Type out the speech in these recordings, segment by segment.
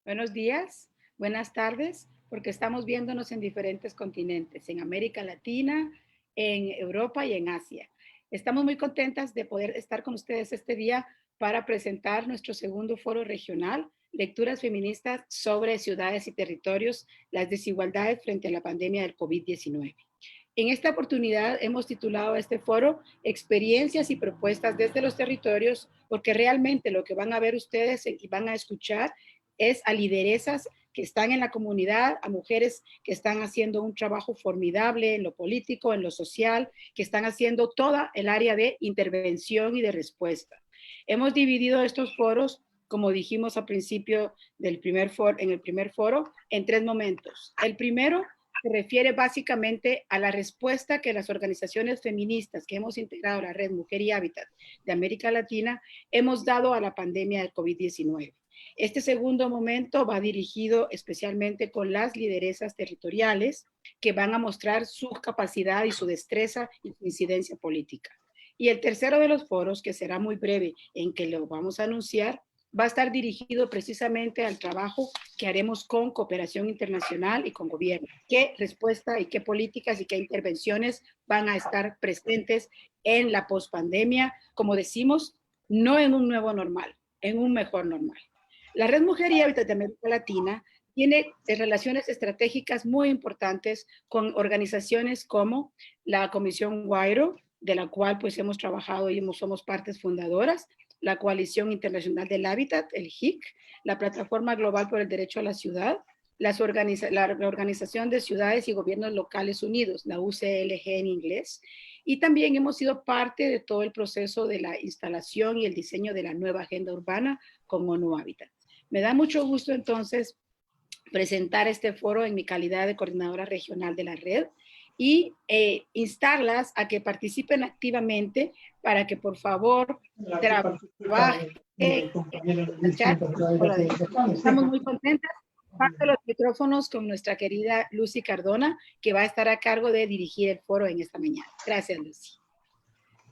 Buenos días, buenas tardes, porque estamos viéndonos en diferentes continentes, en América Latina, en Europa y en Asia. Estamos muy contentas de poder estar con ustedes este día para presentar nuestro segundo foro regional, Lecturas Feministas sobre Ciudades y Territorios, las desigualdades frente a la pandemia del COVID-19. En esta oportunidad hemos titulado a este foro Experiencias y propuestas desde los territorios, porque realmente lo que van a ver ustedes y van a escuchar es a lideresas que están en la comunidad, a mujeres que están haciendo un trabajo formidable en lo político, en lo social, que están haciendo toda el área de intervención y de respuesta. Hemos dividido estos foros, como dijimos al principio del primer foro, en tres momentos. El primero se refiere básicamente a la respuesta que las organizaciones feministas que hemos integrado la Red Mujer y Hábitat de América Latina hemos dado a la pandemia del COVID-19. Este segundo momento va dirigido especialmente con las lideresas territoriales que van a mostrar su capacidad y su destreza y su incidencia política. Y el tercero de los foros, que será muy breve, en que lo vamos a anunciar, va a estar dirigido precisamente al trabajo que haremos con cooperación internacional y con gobierno. ¿Qué respuesta y qué políticas y qué intervenciones van a estar presentes en la pospandemia? Como decimos, no en un nuevo normal, en un mejor normal. La Red Mujer y Hábitat de América Latina tiene relaciones estratégicas muy importantes con organizaciones como la Comisión Guairo, de la cual pues hemos trabajado y somos partes fundadoras, la Coalición Internacional del Hábitat, el HIC, la Plataforma Global por el Derecho a la Ciudad, la Organización de Ciudades y Gobiernos Locales Unidos, la UCLG en inglés, y también hemos sido parte de todo el proceso de la instalación y el diseño de la nueva agenda urbana con ONU Hábitat. Me da mucho gusto entonces presentar este foro en mi calidad de coordinadora regional de la red y instarlas a que participen activamente para que por favor trabajen en el chat. Estamos muy contentas. Paso los micrófonos con nuestra querida Lucy Cardona, que va a estar a cargo de dirigir el foro en esta mañana. Gracias, Lucy.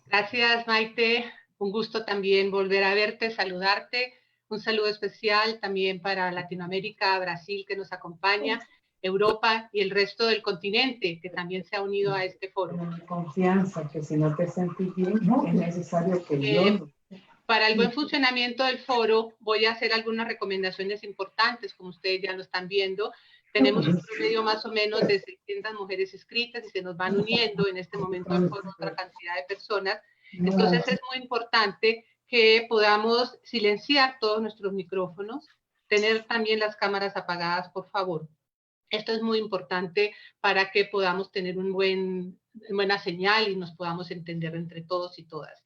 Gracias, Maite. Un gusto también volver a verte, saludarte. Un saludo especial también para Latinoamérica, Brasil, que nos acompaña, Europa y el resto del continente, que también se ha unido a este foro. Confianza, que si no te sentís bien, es necesario que yo... Para el buen funcionamiento del foro, voy a hacer algunas recomendaciones importantes, como ustedes ya lo están viendo. Tenemos un promedio más o menos de 600 mujeres inscritas y se nos van uniendo en este momento al foro otra cantidad de personas. Entonces es muy importante que podamos silenciar todos nuestros micrófonos, tener también las cámaras apagadas, por favor. Esto es muy importante para que podamos tener buena señal y nos podamos entender entre todos y todas.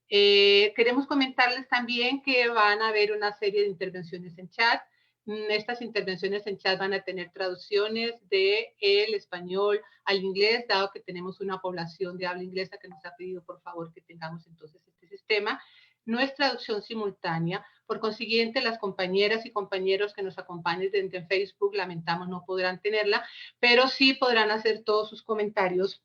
Queremos comentarles también que van a haber una serie de intervenciones en chat. Estas intervenciones en chat van a tener traducciones del español al inglés, dado que tenemos una población de habla inglesa que nos ha pedido por favor que tengamos entonces este sistema. No es traducción simultánea, por consiguiente las compañeras y compañeros que nos acompañen desde Facebook, lamentamos no podrán tenerla, pero sí podrán hacer todos sus comentarios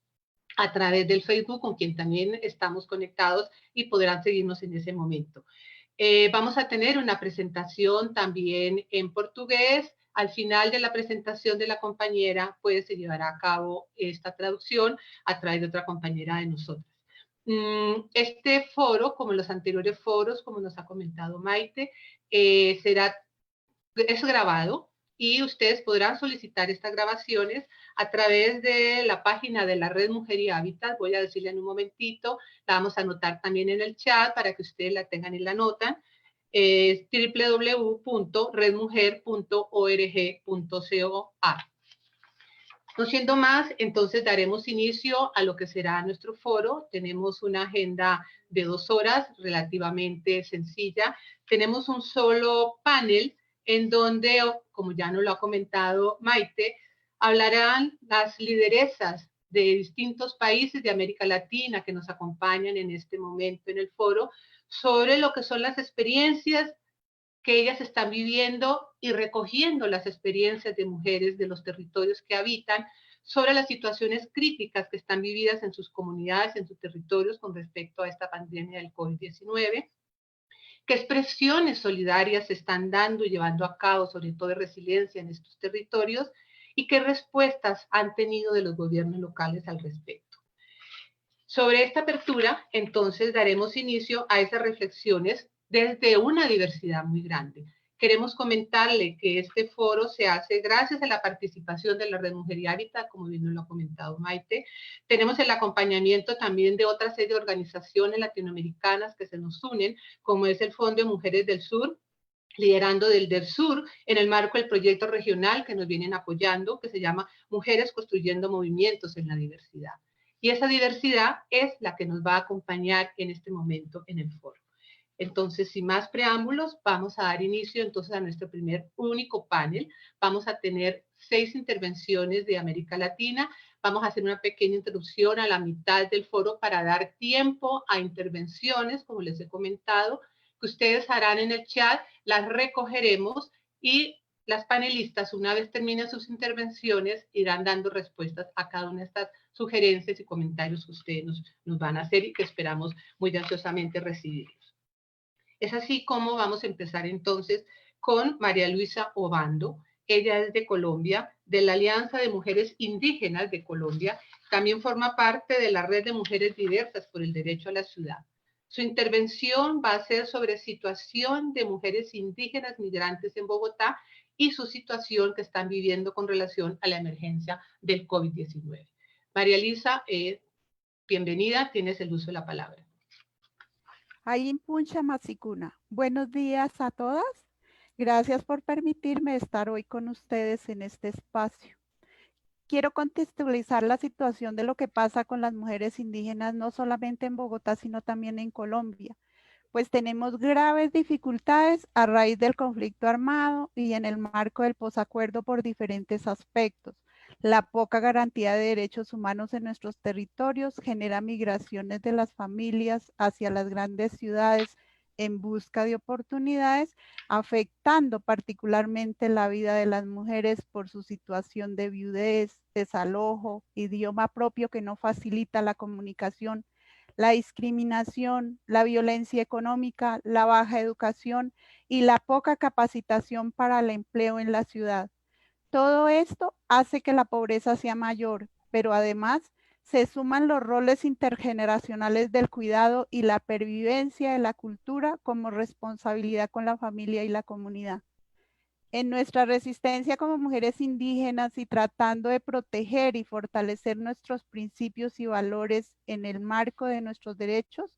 a través del Facebook, con quien también estamos conectados y podrán seguirnos en ese momento. Vamos a tener una presentación también en portugués. Al final de la presentación de la compañera, pues se llevará a cabo esta traducción a través de otra compañera de nosotros. Este foro, como los anteriores foros, como nos ha comentado Maite, es grabado y ustedes podrán solicitar estas grabaciones a través de la página de la Red Mujer y Hábitat. Voy a decirle en un momentito, la vamos a anotar también en el chat para que ustedes la tengan y la anotan. www.redmujer.org.co. No siendo más, entonces daremos inicio a lo que será nuestro foro. Tenemos una agenda de 2 horas relativamente sencilla. Tenemos un solo panel en donde, como ya nos lo ha comentado Maite, hablarán las lideresas de distintos países de América Latina que nos acompañan en este momento en el foro sobre lo que son las experiencias que ellas están viviendo y recogiendo las experiencias de mujeres de los territorios que habitan sobre las situaciones críticas que están vividas en sus comunidades, en sus territorios con respecto a esta pandemia del COVID-19. qué expresiones solidarias se están dando y llevando a cabo, sobre todo de resiliencia en estos territorios, y qué respuestas han tenido de los gobiernos locales al respecto. Sobre esta apertura, entonces, daremos inicio a esas reflexiones desde una diversidad muy grande. Queremos comentarle que este foro se hace gracias a la participación de la Red Mujer y Hábitat, como bien lo ha comentado Maite. Tenemos el acompañamiento también de otra serie de organizaciones latinoamericanas que se nos unen, como es el Fondo de Mujeres del Sur, liderando del Sur, en el marco del proyecto regional que nos vienen apoyando, que se llama Mujeres Construyendo Movimientos en la Diversidad. Y esa diversidad es la que nos va a acompañar en este momento en el foro. Entonces, sin más preámbulos, vamos a dar inicio entonces a nuestro primer único panel. Vamos a tener 6 intervenciones de América Latina. Vamos a hacer una pequeña introducción a la mitad del foro para dar tiempo a intervenciones, como les he comentado, que ustedes harán en el chat, las recogeremos y las panelistas, una vez terminen sus intervenciones, irán dando respuestas a cada una de estas sugerencias y comentarios que ustedes nos van a hacer y que esperamos muy ansiosamente recibirlos. Es así como vamos a empezar entonces con María Luisa Obando. Ella es de Colombia, de la Alianza de Mujeres Indígenas de Colombia. También forma parte de la Red de Mujeres Diversas por el Derecho a la Ciudad. Su intervención va a ser sobre situación de mujeres indígenas migrantes en Bogotá y su situación que están viviendo con relación a la emergencia del COVID-19. María Luisa, bienvenida, tienes el uso de la palabra. Ayimpuncha Matsicuna. Buenos días a todas. Gracias por permitirme estar hoy con ustedes en este espacio. Quiero contextualizar la situación de lo que pasa con las mujeres indígenas, no solamente en Bogotá, sino también en Colombia, pues tenemos graves dificultades a raíz del conflicto armado y en el marco del posacuerdo por diferentes aspectos. La poca garantía de derechos humanos en nuestros territorios genera migraciones de las familias hacia las grandes ciudades en busca de oportunidades, afectando particularmente la vida de las mujeres por su situación de viudez, desalojo, idioma propio que no facilita la comunicación, la discriminación, la violencia económica, la baja educación y la poca capacitación para el empleo en la ciudad. Todo esto hace que la pobreza sea mayor, pero además se suman los roles intergeneracionales del cuidado y la pervivencia de la cultura como responsabilidad con la familia y la comunidad. En nuestra resistencia como mujeres indígenas y tratando de proteger y fortalecer nuestros principios y valores en el marco de nuestros derechos,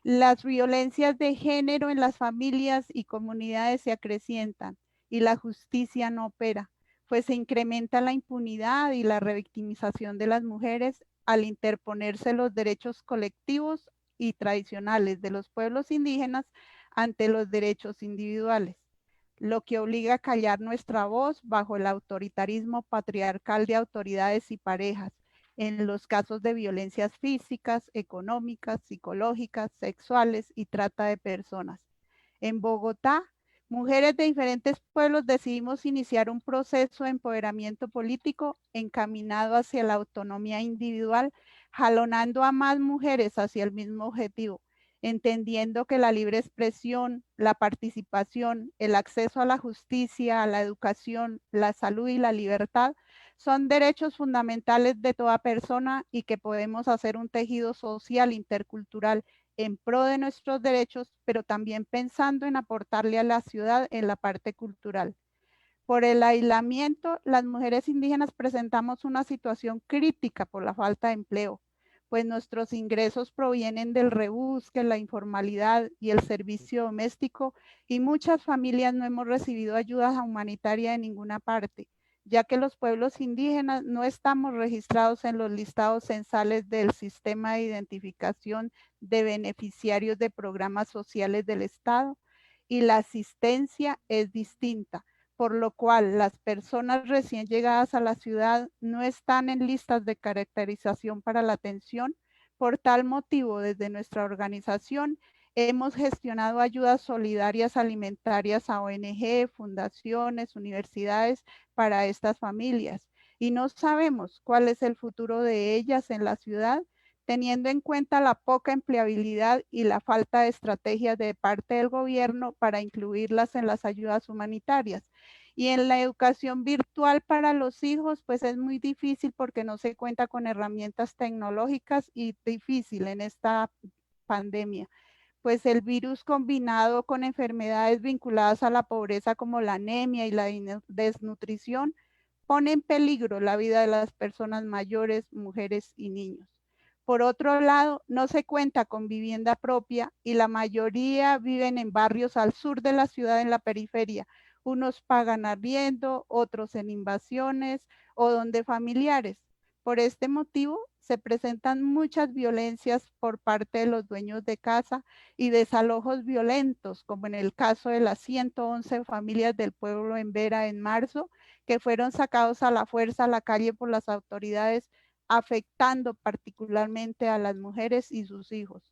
las violencias de género en las familias y comunidades se acrecientan y la justicia no opera, pues se incrementa la impunidad y la revictimización de las mujeres al interponerse los derechos colectivos y tradicionales de los pueblos indígenas ante los derechos individuales, lo que obliga a callar nuestra voz bajo el autoritarismo patriarcal de autoridades y parejas, en los casos de violencias físicas, económicas, psicológicas, sexuales y trata de personas. En Bogotá, mujeres de diferentes pueblos decidimos iniciar un proceso de empoderamiento político encaminado hacia la autonomía individual, jalonando a más mujeres hacia el mismo objetivo, entendiendo que la libre expresión, la participación, el acceso a la justicia, a la educación, la salud y la libertad son derechos fundamentales de toda persona y que podemos hacer un tejido social intercultural en pro de nuestros derechos, pero también pensando en aportarle a la ciudad en la parte cultural. Por el aislamiento, las mujeres indígenas presentamos una situación crítica por la falta de empleo, pues nuestros ingresos provienen del rebusque, la informalidad y el servicio doméstico, y muchas familias no hemos recibido ayuda humanitaria de ninguna parte, ya que los pueblos indígenas no estamos registrados en los listados censales del sistema de identificación de beneficiarios de programas sociales del Estado, y la asistencia es distinta, por lo cual las personas recién llegadas a la ciudad no están en listas de caracterización para la atención. Por tal motivo, desde nuestra organización hemos gestionado ayudas solidarias alimentarias a ONG, fundaciones, universidades para estas familias, y no sabemos cuál es el futuro de ellas en la ciudad, teniendo en cuenta la poca empleabilidad y la falta de estrategias de parte del gobierno para incluirlas en las ayudas humanitarias. Y en la educación virtual para los hijos, pues es muy difícil porque no se cuenta con herramientas tecnológicas y difícil en esta pandemia. Pues el virus combinado con enfermedades vinculadas a la pobreza como la anemia y la desnutrición pone en peligro la vida de las personas mayores, mujeres y niños. Por otro lado, no se cuenta con vivienda propia y la mayoría viven en barrios al sur de la ciudad en la periferia. Unos pagan arriendo, otros en invasiones o donde familiares. Por este motivo, se presentan muchas violencias por parte de los dueños de casa y desalojos violentos, como en el caso de las 111 familias del pueblo en Vera en marzo, que fueron sacados a la fuerza a la calle por las autoridades, afectando particularmente a las mujeres y sus hijos.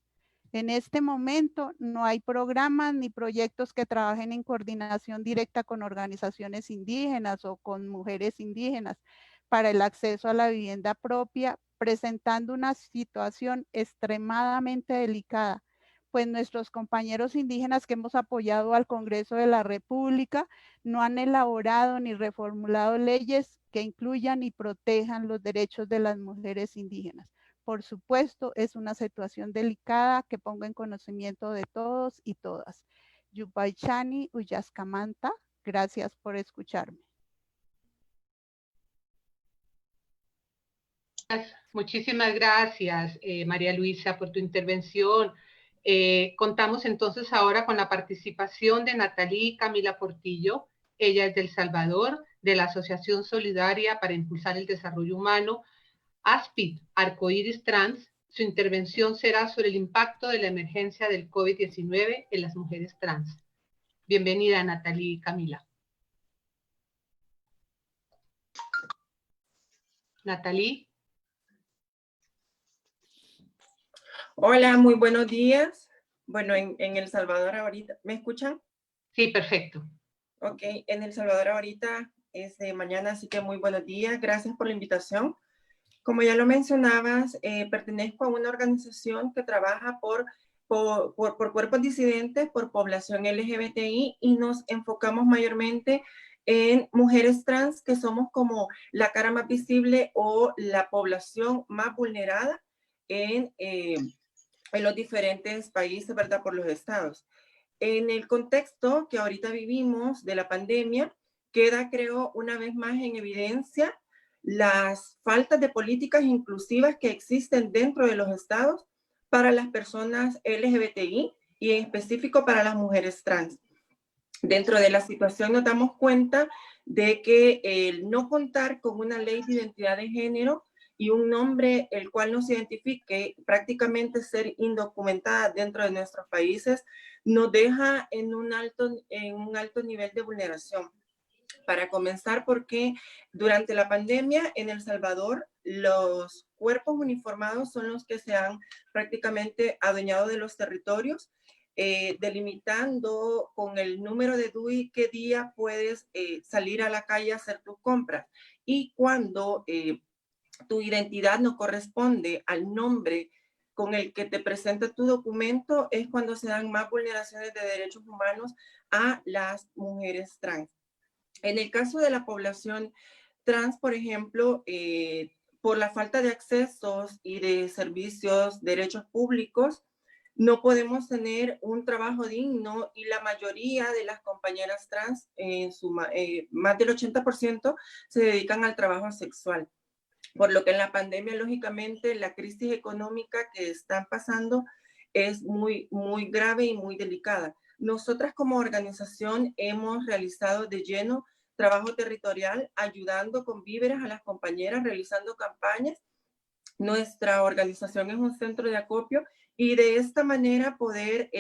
En este momento no hay programas ni proyectos que trabajen en coordinación directa con organizaciones indígenas o con mujeres indígenas para el acceso a la vivienda propia, presentando una situación extremadamente delicada, pues nuestros compañeros indígenas que hemos apoyado al Congreso de la República no han elaborado ni reformulado leyes que incluyan y protejan los derechos de las mujeres indígenas. Por supuesto, es una situación delicada que pongo en conocimiento de todos y todas. Yupaychani Uyaskamanta, gracias por escucharme. Muchísimas gracias, María Luisa, por tu intervención. Contamos entonces ahora con la participación de Natalie Camila Portillo. Ella es de El Salvador, de la Asociación Solidaria para Impulsar el Desarrollo Humano, ASPID, Arcoíris Trans. Su intervención será sobre el impacto de la emergencia del COVID-19 en las mujeres trans. Bienvenida, Natalie Camila. Natalie. Hola, muy buenos días. Bueno, en El Salvador ahorita, ¿me escuchan? Sí, perfecto. Ok, en El Salvador ahorita es de mañana, así que muy buenos días. Gracias por la invitación. Como ya lo mencionabas, pertenezco a una organización que trabaja por cuerpos disidentes, por población LGBTI, y nos enfocamos mayormente en mujeres trans, que somos como la cara más visible o la población más vulnerada en los diferentes países, ¿verdad? Por los estados. En el contexto que ahorita vivimos de la pandemia, queda, creo, una vez más en evidencia las faltas de políticas inclusivas que existen dentro de los estados para las personas LGBTI y en específico para las mujeres trans. Dentro de la situación nos damos cuenta de que el no contar con una ley de identidad de género y un nombre el cual nos identifique, prácticamente ser indocumentada dentro de nuestros países, nos deja en un alto nivel de vulneración. Para comenzar, porque durante la pandemia en El Salvador los cuerpos uniformados son los que se han prácticamente adueñado de los territorios, delimitando con el número de DUI qué día puedes salir a la calle a hacer tus compras. Y cuando tu identidad no corresponde al nombre con el que te presenta tu documento, es cuando se dan más vulneraciones de derechos humanos a las mujeres trans. En el caso de la población trans, por ejemplo, por la falta de accesos y de servicios, derechos públicos, no podemos tener un trabajo digno, y la mayoría de las compañeras trans, más del 80%, se dedican al trabajo sexual. Por lo que en la pandemia, lógicamente, la crisis económica que están pasando es muy, muy grave y muy delicada. Nosotras como organización hemos realizado de lleno trabajo territorial, ayudando con víveres a las compañeras, realizando campañas. Nuestra organización es un centro de acopio, y de esta manera poder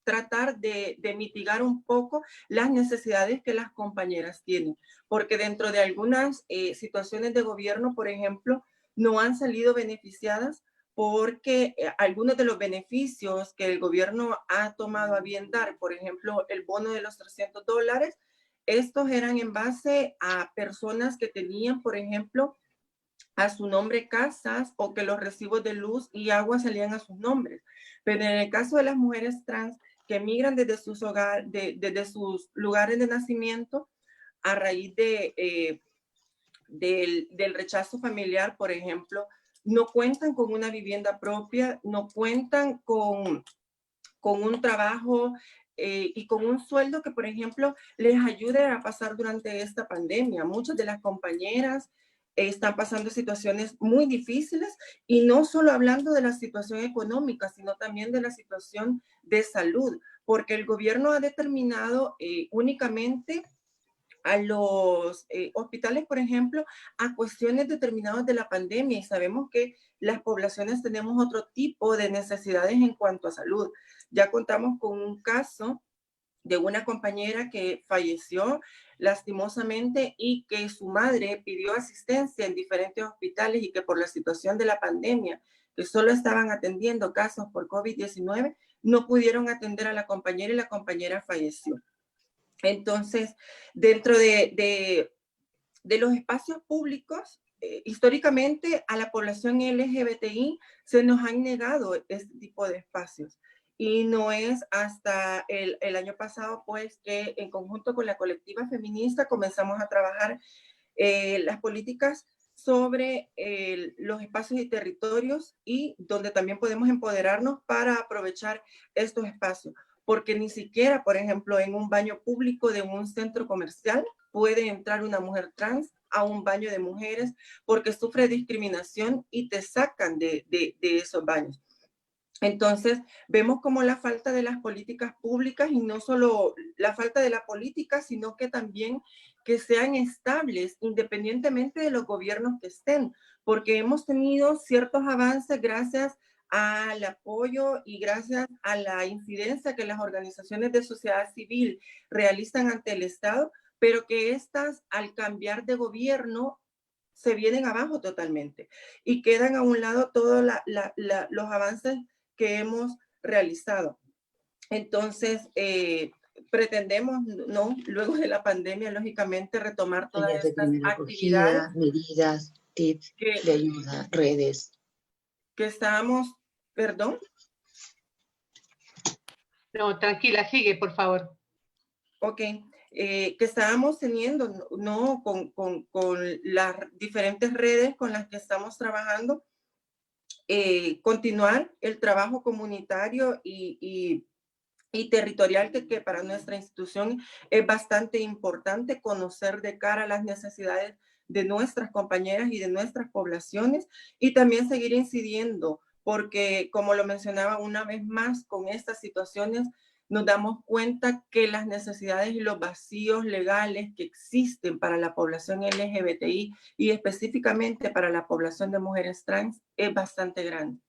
tratar de mitigar un poco las necesidades que las compañeras tienen, porque dentro de algunas situaciones de gobierno, por ejemplo, no han salido beneficiadas, porque algunos de los beneficios que el gobierno ha tomado a bien dar, por ejemplo, el bono de los $300, estos eran en base a personas que tenían, por ejemplo, a su nombre casas o que los recibos de luz y agua salían a sus nombres. Pero en el caso de las mujeres trans que emigran desde sus lugares de nacimiento a raíz del rechazo familiar, por ejemplo, no cuentan con una vivienda propia, no cuentan con un trabajo y con un sueldo que, por ejemplo, les ayude a pasar durante esta pandemia. Muchas de las compañeras están pasando situaciones muy difíciles y no solo hablando de la situación económica, sino también de la situación de salud, porque el gobierno ha determinado únicamente a los hospitales, por ejemplo, a cuestiones determinadas de la pandemia, y sabemos que las poblaciones tenemos otro tipo de necesidades en cuanto a salud. Ya contamos con un caso de una compañera que falleció lastimosamente y que su madre pidió asistencia en diferentes hospitales y que por la situación de la pandemia, que solo estaban atendiendo casos por COVID-19, no pudieron atender a la compañera y la compañera falleció. Entonces, dentro de los espacios públicos, históricamente a la población LGBTI se nos han negado este tipo de espacios. Y no es hasta el año pasado, pues, que en conjunto con la colectiva feminista comenzamos a trabajar las políticas sobre los espacios y territorios y donde también podemos empoderarnos para aprovechar estos espacios. Porque ni siquiera, por ejemplo, en un baño público de un centro comercial puede entrar una mujer trans a un baño de mujeres porque sufre discriminación y te sacan de esos baños. Entonces, vemos como la falta de las políticas públicas, y no solo la falta de la política, sino que también que sean estables independientemente de los gobiernos que estén, porque hemos tenido ciertos avances gracias al apoyo y gracias a la incidencia que las organizaciones de sociedad civil realizan ante el Estado, pero que estas, al cambiar de gobierno, se vienen abajo totalmente y quedan a un lado todos los avances que hemos realizado. Entonces, pretendemos, ¿no? Luego de la pandemia, lógicamente, retomar todas estas actividades. Medidas, tips de ayuda, redes. Que estábamos, perdón. No, tranquila, sigue, por favor. Ok. Que estábamos teniendo, ¿no? Con las diferentes redes con las que estamos trabajando, continuar el trabajo comunitario y territorial que para nuestra institución es bastante importante conocer de cara a las necesidades de nuestras compañeras y de nuestras poblaciones, y también seguir incidiendo, porque como lo mencionaba una vez más, con estas situaciones nos damos cuenta que las necesidades y los vacíos legales que existen para la población LGBTI y específicamente para la población de mujeres trans es bastante grande.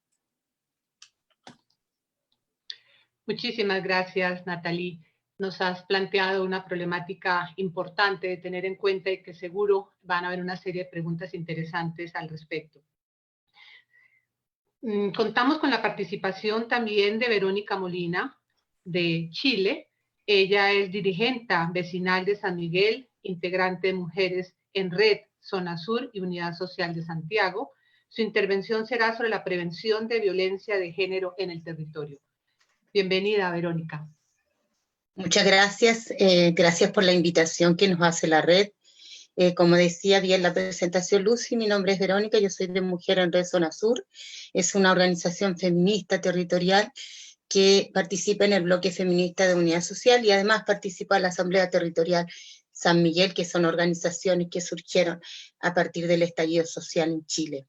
Muchísimas gracias, Natalie. Nos has planteado una problemática importante de tener en cuenta y que seguro van a haber una serie de preguntas interesantes al respecto. Contamos con la participación también de Verónica Molina, de Chile. Ella es dirigente vecinal de San Miguel, integrante de Mujeres en Red, Zona Sur y Unidad Social de Santiago. Su intervención será sobre la prevención de violencia de género en el territorio. Bienvenida, Verónica. Muchas gracias. Gracias por la invitación que nos hace la red. Como decía bien la presentación Lucy, mi nombre es Verónica, yo soy de Mujer en Red Zona Sur. Es una organización feminista territorial que participa en el bloque feminista de Unidad Social y además participa en la Asamblea Territorial San Miguel, que son organizaciones que surgieron a partir del estallido social en Chile.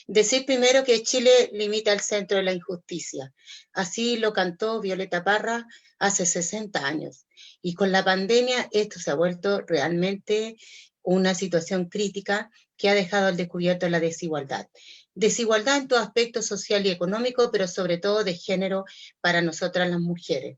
Decir primero que Chile limita el centro de la injusticia. Así lo cantó Violeta Parra hace 60 años. Y con la pandemia esto se ha vuelto realmente una situación crítica que ha dejado al descubierto la desigualdad. Desigualdad en todo aspecto social y económico, pero sobre todo de género para nosotras las mujeres.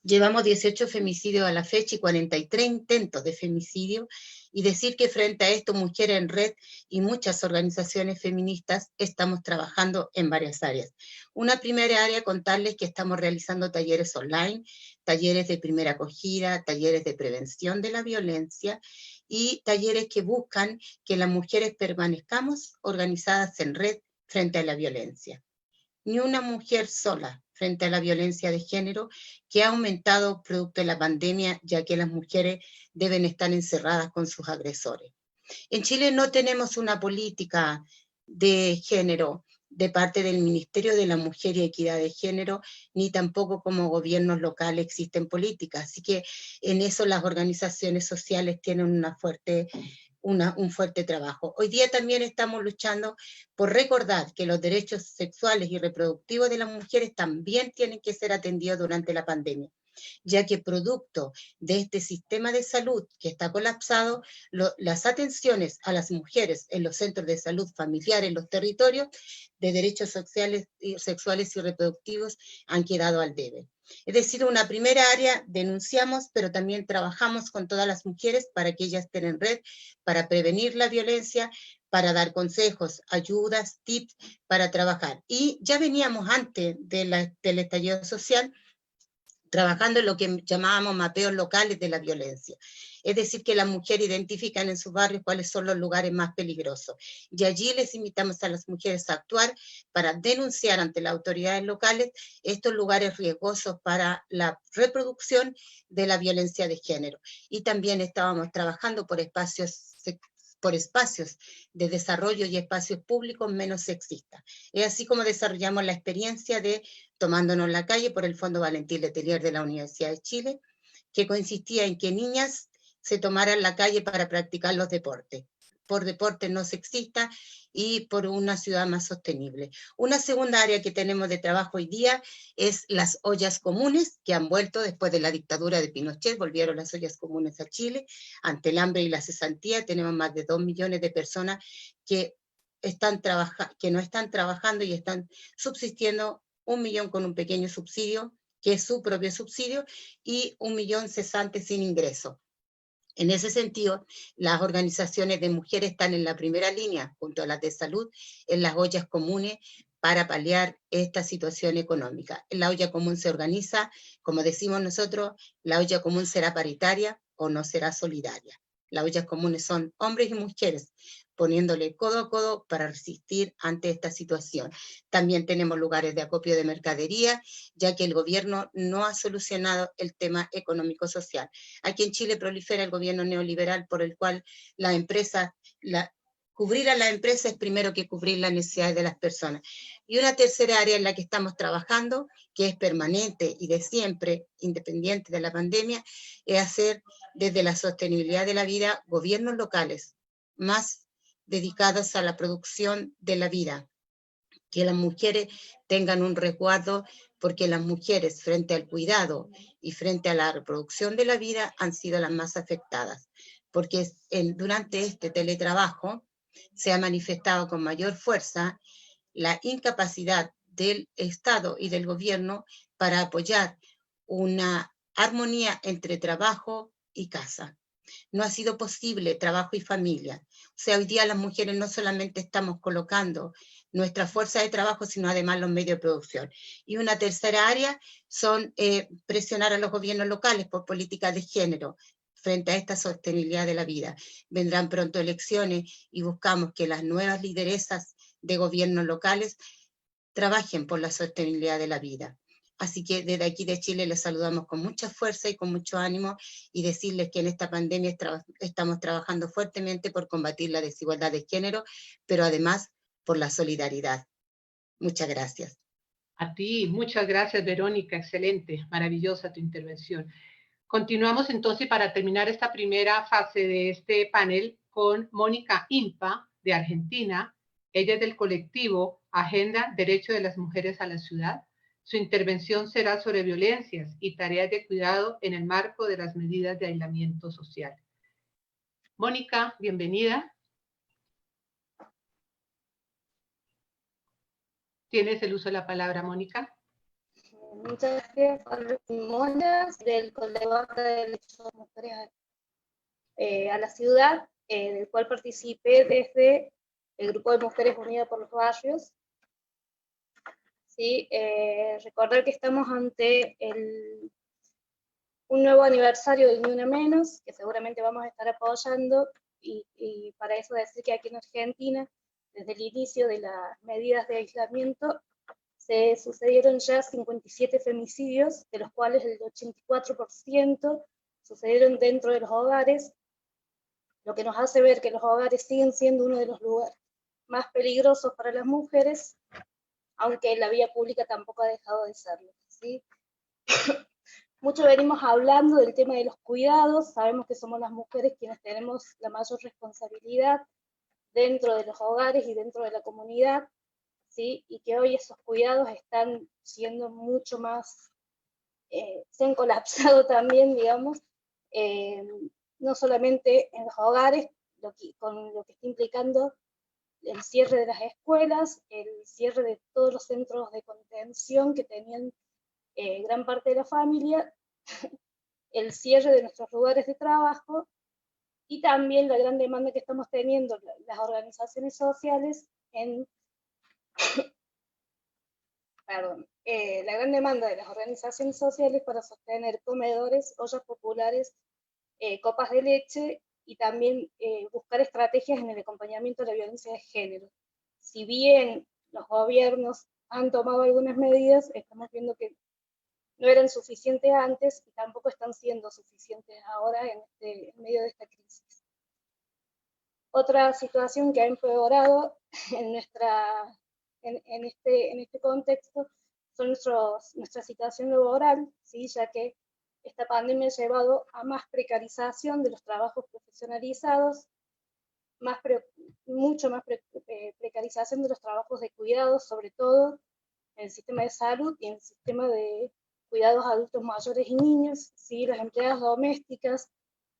Llevamos 18 femicidios a la fecha y 43 intentos de femicidio, y decir que frente a esto Mujeres en Red y muchas organizaciones feministas estamos trabajando en varias áreas. Una primera área, contarles que estamos realizando talleres online, talleres de primera acogida, talleres de prevención de la violencia y talleres que buscan que las mujeres permanezcamos organizadas en red frente a la violencia. Ni una mujer sola frente a la violencia de género, que ha aumentado producto de la pandemia, ya que las mujeres deben estar encerradas con sus agresores. En Chile no tenemos una política de género de parte del Ministerio de la Mujer y Equidad de Género, ni tampoco como gobiernos locales existen políticas. Así que en eso las organizaciones sociales tienen un fuerte trabajo. Hoy día también estamos luchando por recordar que los derechos sexuales y reproductivos de las mujeres también tienen que ser atendidos durante la pandemia, ya que producto de este sistema de salud que está colapsado, las atenciones a las mujeres en los centros de salud familiar en los territorios de derechos sexuales y reproductivos han quedado al debe. Es decir, una primera área, denunciamos, pero también trabajamos con todas las mujeres para que ellas estén en red, para prevenir la violencia, para dar consejos, ayudas, tips, para trabajar. Y ya veníamos antes del estallido social trabajando en lo que llamábamos mapeos locales de la violencia. Es decir, que las mujeres identifican en sus barrios cuáles son los lugares más peligrosos. Y allí les invitamos a las mujeres a actuar para denunciar ante las autoridades locales estos lugares riesgosos para la reproducción de la violencia de género. Y también estábamos trabajando por espacios de desarrollo y espacios públicos menos sexistas. Es así como desarrollamos la experiencia de Tomándonos la Calle por el Fondo Valentín Letelier de la Universidad de Chile, que consistía en que niñas se tomaran la calle para practicar los deportes, por deportes no sexistas y por una ciudad más sostenible. Una segunda área que tenemos de trabajo hoy día es las ollas comunes, que han vuelto después de la dictadura de Pinochet, volvieron las ollas comunes a Chile, ante el hambre y la cesantía. Tenemos más de 2 millones de personas que no están trabajando y están subsistiendo, 1 millón con un pequeño subsidio, que es su propio subsidio, y 1 millón cesantes sin ingreso. En ese sentido, las organizaciones de mujeres están en la primera línea, junto a las de salud, en las ollas comunes para paliar esta situación económica. La olla común se organiza, como decimos nosotros, la olla común será paritaria o no será solidaria. Las ollas comunes son hombres y mujeres, poniéndole codo a codo para resistir ante esta situación. También tenemos lugares de acopio de mercadería, ya que el gobierno no ha solucionado el tema económico-social. Aquí en Chile prolifera el gobierno neoliberal por el cual la empresa, cubrir a la empresa es primero que cubrir las necesidades de las personas. Y una tercera área en la que estamos trabajando, que es permanente y de siempre, independiente de la pandemia, es hacer desde la sostenibilidad de la vida gobiernos locales más dedicados a la producción de la vida, que las mujeres tengan un resguardo, porque las mujeres frente al cuidado y frente a la reproducción de la vida han sido las más afectadas, porque durante este teletrabajo se ha manifestado con mayor fuerza la incapacidad del Estado y del gobierno para apoyar una armonía entre trabajo y casa. No ha sido posible trabajo y familia. O sea, hoy día las mujeres no solamente estamos colocando nuestra fuerza de trabajo, sino además los medios de producción. Y una tercera área son presionar a los gobiernos locales por políticas de género frente a esta sostenibilidad de la vida. Vendrán pronto elecciones y buscamos que las nuevas lideresas de gobiernos locales trabajen por la sostenibilidad de la vida. Así que desde aquí de Chile les saludamos con mucha fuerza y con mucho ánimo, y decirles que en esta pandemia estamos trabajando fuertemente por combatir la desigualdad de género, pero además por la solidaridad. Muchas gracias. A ti, muchas gracias, Verónica. Excelente, maravillosa tu intervención. Continuamos entonces para terminar esta primera fase de este panel con Mónica Impa, de Argentina. Ella es del colectivo Agenda Derecho de las Mujeres a la Ciudad. Su intervención será sobre violencias y tareas de cuidado en el marco de las medidas de aislamiento social. Mónica, bienvenida. ¿Tienes el uso de la palabra, Mónica? Muchas gracias por las testimonios del Colegio de Derechos de Mujeres a la ciudad, del cual participé desde el Grupo de Mujeres Unidas por los Barrios. ¿Sí? Recordar que estamos ante un nuevo aniversario del Ni Una Menos, que seguramente vamos a estar apoyando, y para eso decir que aquí en Argentina, desde el inicio de las medidas de aislamiento, se sucedieron ya 57 femicidios, de los cuales el 84% sucedieron dentro de los hogares, lo que nos hace ver que los hogares siguen siendo uno de los lugares más peligrosos para las mujeres, aunque la vía pública tampoco ha dejado de serlo, ¿sí? Mucho venimos hablando del tema de los cuidados, sabemos que somos las mujeres quienes tenemos la mayor responsabilidad dentro de los hogares y dentro de la comunidad, ¿sí? Y que hoy esos cuidados están siendo mucho más, se han colapsado también, digamos, no solamente en los hogares, con lo que está implicando el cierre de las escuelas, el cierre de todos los centros de contención que tenían gran parte de la familia, el cierre de nuestros lugares de trabajo y también la gran demanda que estamos teniendo las organizaciones sociales la gran demanda de las organizaciones sociales para sostener comedores, ollas populares, copas de leche y también buscar estrategias en el acompañamiento de la violencia de género. Si bien los gobiernos han tomado algunas medidas, estamos viendo que no eran suficientes antes y tampoco están siendo suficientes ahora en medio de esta crisis. Otra situación que ha empeorado en este contexto son nuestra situación laboral, ¿sí? Ya que esta pandemia ha llevado a más precarización de los trabajos profesionalizados, mucho más precarización de los trabajos de cuidados, sobre todo en el sistema de salud y en el sistema de cuidados a adultos mayores y niños, ¿sí? Las empleadas domésticas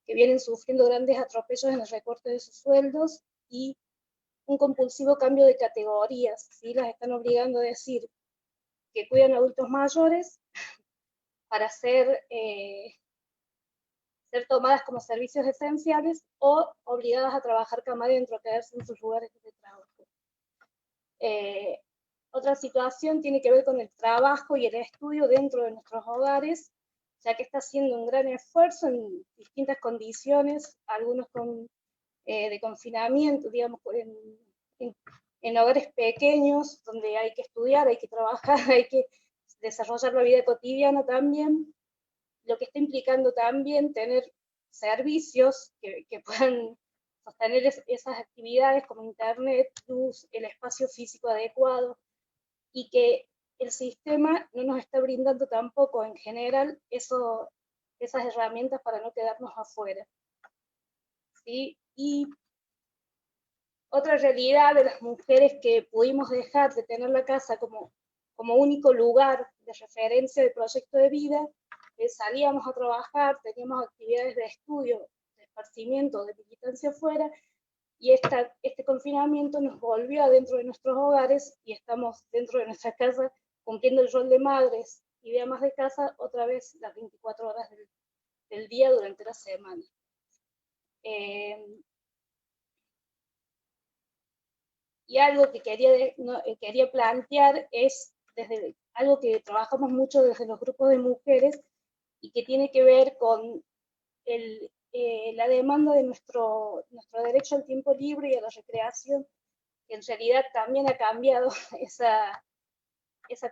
que vienen sufriendo grandes atropellos en el recorte de sus sueldos y un compulsivo cambio de categorías, ¿sí? Las están obligando a decir que cuidan a adultos mayores para ser tomadas como servicios esenciales o obligadas a trabajar cama adentro, a quedarse en sus lugares de trabajo. Otra situación tiene que ver con el trabajo y el estudio dentro de nuestros hogares, ya que está haciendo un gran esfuerzo en distintas condiciones, algunos de confinamiento, digamos, en hogares pequeños, donde hay que estudiar, hay que trabajar, hay que desarrollar la vida cotidiana también, lo que está implicando también tener servicios que puedan sostener esas actividades como internet, luz, el espacio físico adecuado, y que el sistema no nos está brindando tampoco en general esas herramientas para no quedarnos afuera, ¿sí? Y otra realidad de las mujeres que pudimos dejar de tener la casa como único lugar de referencia del proyecto de vida, salíamos a trabajar, teníamos actividades de estudio, de esparcimiento, de militancia afuera, y este confinamiento nos volvió adentro de nuestros hogares y estamos dentro de nuestra casa cumpliendo el rol de madres y de amas de casa otra vez las 24 horas del día durante la semana. Y algo que quería plantear es algo que trabajamos mucho desde los grupos de mujeres y que tiene que ver con la demanda de nuestro derecho al tiempo libre y a la recreación, que en realidad también ha cambiado esa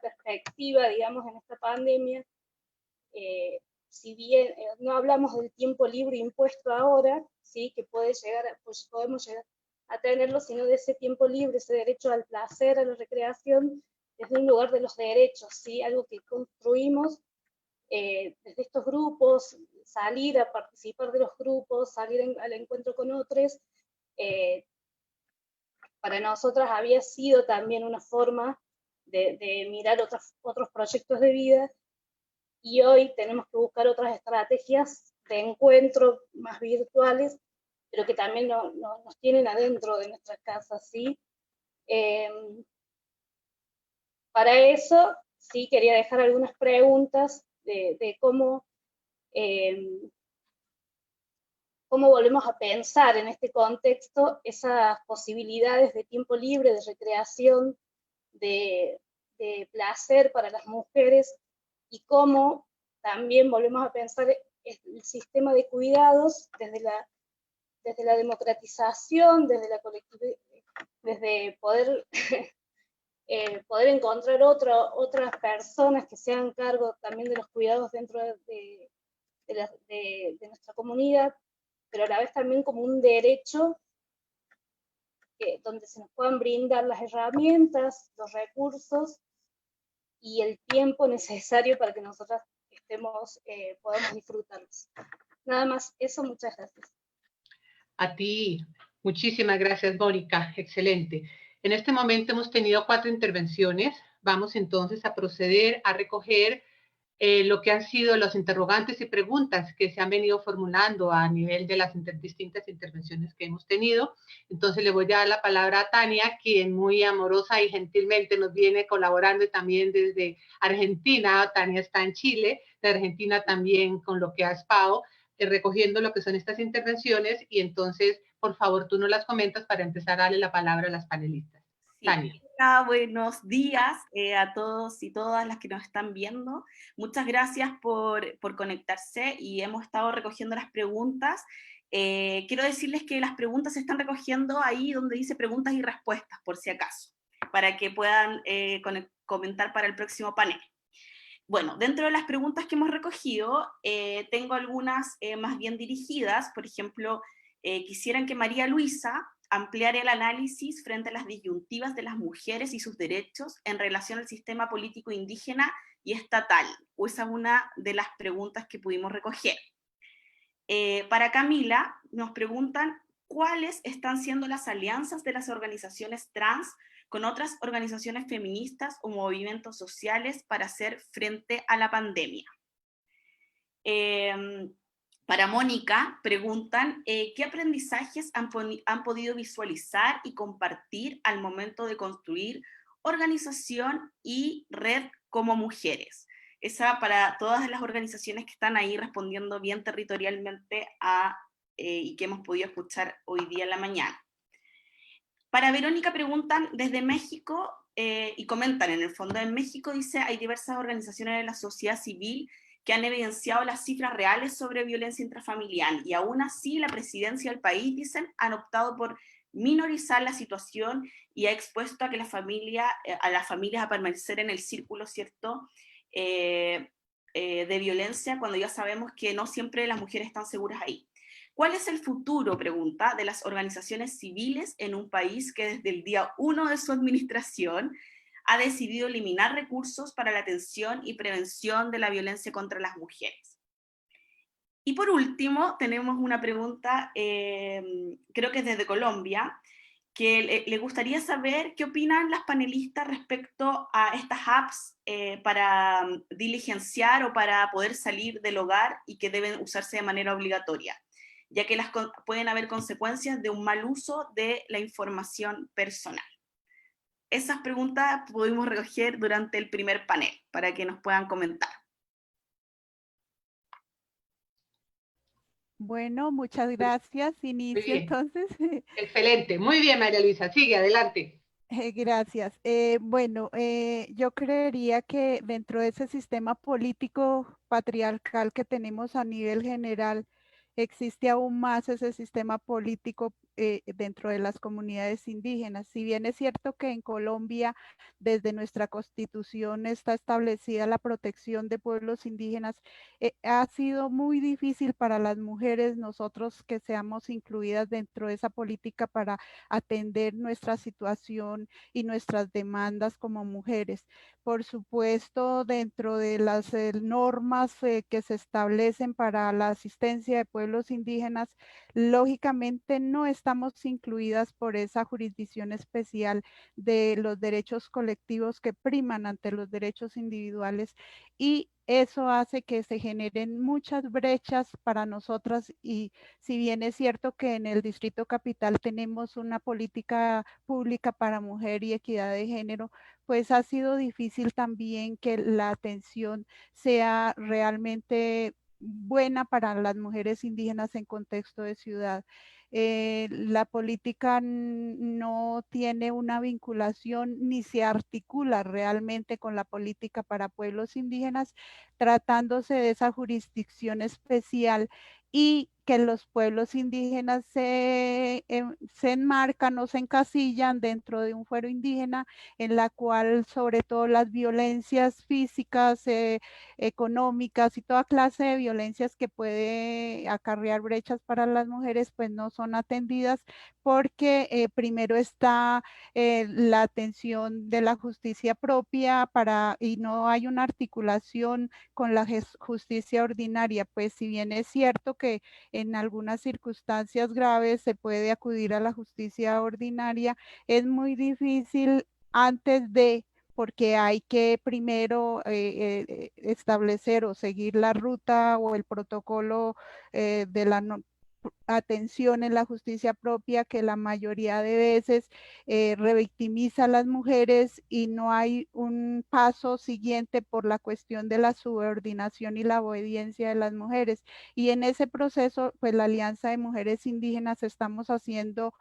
perspectiva, digamos, en esta pandemia. Si bien no hablamos del tiempo libre impuesto ahora, ¿sí? Que podemos llegar a tenerlo, sino de ese tiempo libre, ese derecho al placer, a la recreación, desde un lugar de los derechos, ¿sí? Algo que construimos desde estos grupos, salir a participar de los grupos, salir al encuentro con otros, para nosotras había sido también una forma de mirar otros proyectos de vida, y hoy tenemos que buscar otras estrategias de encuentro más virtuales, pero que también nos tienen adentro de nuestras casas, ¿sí? Para eso sí quería dejar algunas preguntas de cómo, cómo volvemos a pensar en este contexto esas posibilidades de tiempo libre, de recreación, de placer para las mujeres, y cómo también volvemos a pensar el sistema de cuidados desde la democratización, desde la colectividad, desde poder, poder encontrar otras personas que se hagan cargo también de los cuidados dentro de nuestra comunidad, pero a la vez también como un derecho donde se nos puedan brindar las herramientas, los recursos y el tiempo necesario para que nosotras podamos disfrutarlos. Nada más eso, muchas gracias. A ti, muchísimas gracias, Mónica, excelente. En este momento hemos tenido 4 intervenciones. Vamos entonces a proceder a recoger lo que han sido los interrogantes y preguntas que se han venido formulando a nivel de las distintas intervenciones que hemos tenido. Entonces le voy a dar la palabra a Tania, quien muy amorosa y gentilmente nos viene colaborando, y también desde Argentina. Tania está en Chile, de Argentina también con lo que ha SPAO, recogiendo lo que son estas intervenciones, y entonces, por favor, tú nos las comentas para empezar a darle la palabra a las panelistas. Sí. Tania. Buenos días a todos y todas las que nos están viendo. Muchas gracias por conectarse, y hemos estado recogiendo las preguntas. Quiero decirles que las preguntas se están recogiendo ahí donde dice preguntas y respuestas, por si acaso, para que puedan comentar para el próximo panel. Bueno, dentro de las preguntas que hemos recogido, tengo algunas más bien dirigidas. Por ejemplo, quisieran que María Luisa ampliar el análisis frente a las disyuntivas de las mujeres y sus derechos en relación al sistema político indígena y estatal. Esa es una de las preguntas que pudimos recoger. Para Camila, nos preguntan cuáles están siendo las alianzas de las organizaciones trans con otras organizaciones feministas o movimientos sociales para hacer frente a la pandemia. Para Mónica, preguntan qué aprendizajes han podido visualizar y compartir al momento de construir organización y red como mujeres. Esa para todas las organizaciones que están ahí respondiendo bien territorialmente y que hemos podido escuchar hoy día en la mañana. Para Verónica preguntan desde México y comentan, en el fondo en México dice, hay diversas organizaciones de la sociedad civil que han evidenciado las cifras reales sobre violencia intrafamiliar, y aún así la presidencia del país, dicen, han optado por minorizar la situación y ha expuesto a que a las familias a permanecer en el círculo, ¿cierto?, de violencia, cuando ya sabemos que no siempre las mujeres están seguras ahí. ¿Cuál es el futuro, pregunta, de las organizaciones civiles en un país que desde el día 1 de su administración ha decidido eliminar recursos para la atención y prevención de la violencia contra las mujeres? Y por último, tenemos una pregunta, creo que es desde Colombia, que le gustaría saber qué opinan las panelistas respecto a estas apps para diligenciar o para poder salir del hogar y que deben usarse de manera obligatoria, ya que pueden haber consecuencias de un mal uso de la información personal. Esas preguntas pudimos recoger durante el primer panel, para que nos puedan comentar. Bueno, muchas gracias. Inicio entonces. Excelente, muy bien, María Luisa, sigue, adelante. Gracias. Bueno, yo creería que dentro de ese sistema político patriarcal que tenemos a nivel general, existe aún más ese sistema político dentro de las comunidades indígenas. Si bien es cierto que en Colombia, desde nuestra Constitución está establecida la protección de pueblos indígenas, ha sido muy difícil para las mujeres, nosotros que seamos incluidas dentro de esa política para atender nuestra situación y nuestras demandas como mujeres. Por supuesto, dentro de las normas que se establecen para la asistencia de pueblos pueblos indígenas, lógicamente no estamos incluidas por esa jurisdicción especial de los derechos colectivos que priman ante los derechos individuales, y eso hace que se generen muchas brechas para nosotras. Y si bien es cierto que en el Distrito Capital tenemos una política pública para mujer y equidad de género, pues ha sido difícil también que la atención sea realmente buena para las mujeres indígenas en contexto de ciudad. La política no tiene una vinculación ni se articula realmente con la política para pueblos indígenas, tratándose de esa jurisdicción especial, y que los pueblos indígenas se enmarcan o se encasillan dentro de un fuero indígena en la cual sobre todo las violencias físicas, económicas y toda clase de violencias que puede acarrear brechas para las mujeres, pues no son atendidas, porque primero está la atención de la justicia propia y no hay una articulación con la justicia ordinaria. Pues si bien es cierto que en algunas circunstancias graves se puede acudir a la justicia ordinaria, es muy difícil antes de, porque hay que primero establecer o seguir la ruta o el protocolo de la atención en la justicia propia, que la mayoría de veces revictimiza a las mujeres, y no hay un paso siguiente por la cuestión de la subordinación y la obediencia de las mujeres. Y en ese proceso, pues la Alianza de Mujeres Indígenas estamos haciendo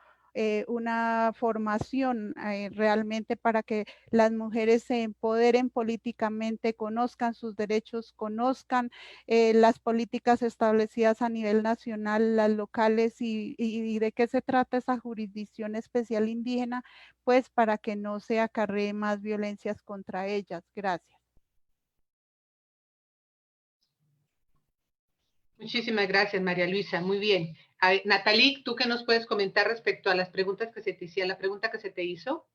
una formación realmente para que las mujeres se empoderen políticamente, conozcan sus derechos, conozcan las políticas establecidas a nivel nacional, las locales, y de qué se trata esa jurisdicción especial indígena, pues para que no se acarree más violencias contra ellas. Gracias. Muchísimas gracias, María Luisa. Muy bien. A ver, Nathalie, ¿tú qué nos puedes comentar respecto a las preguntas que se te hicieron, la pregunta que se te hizo?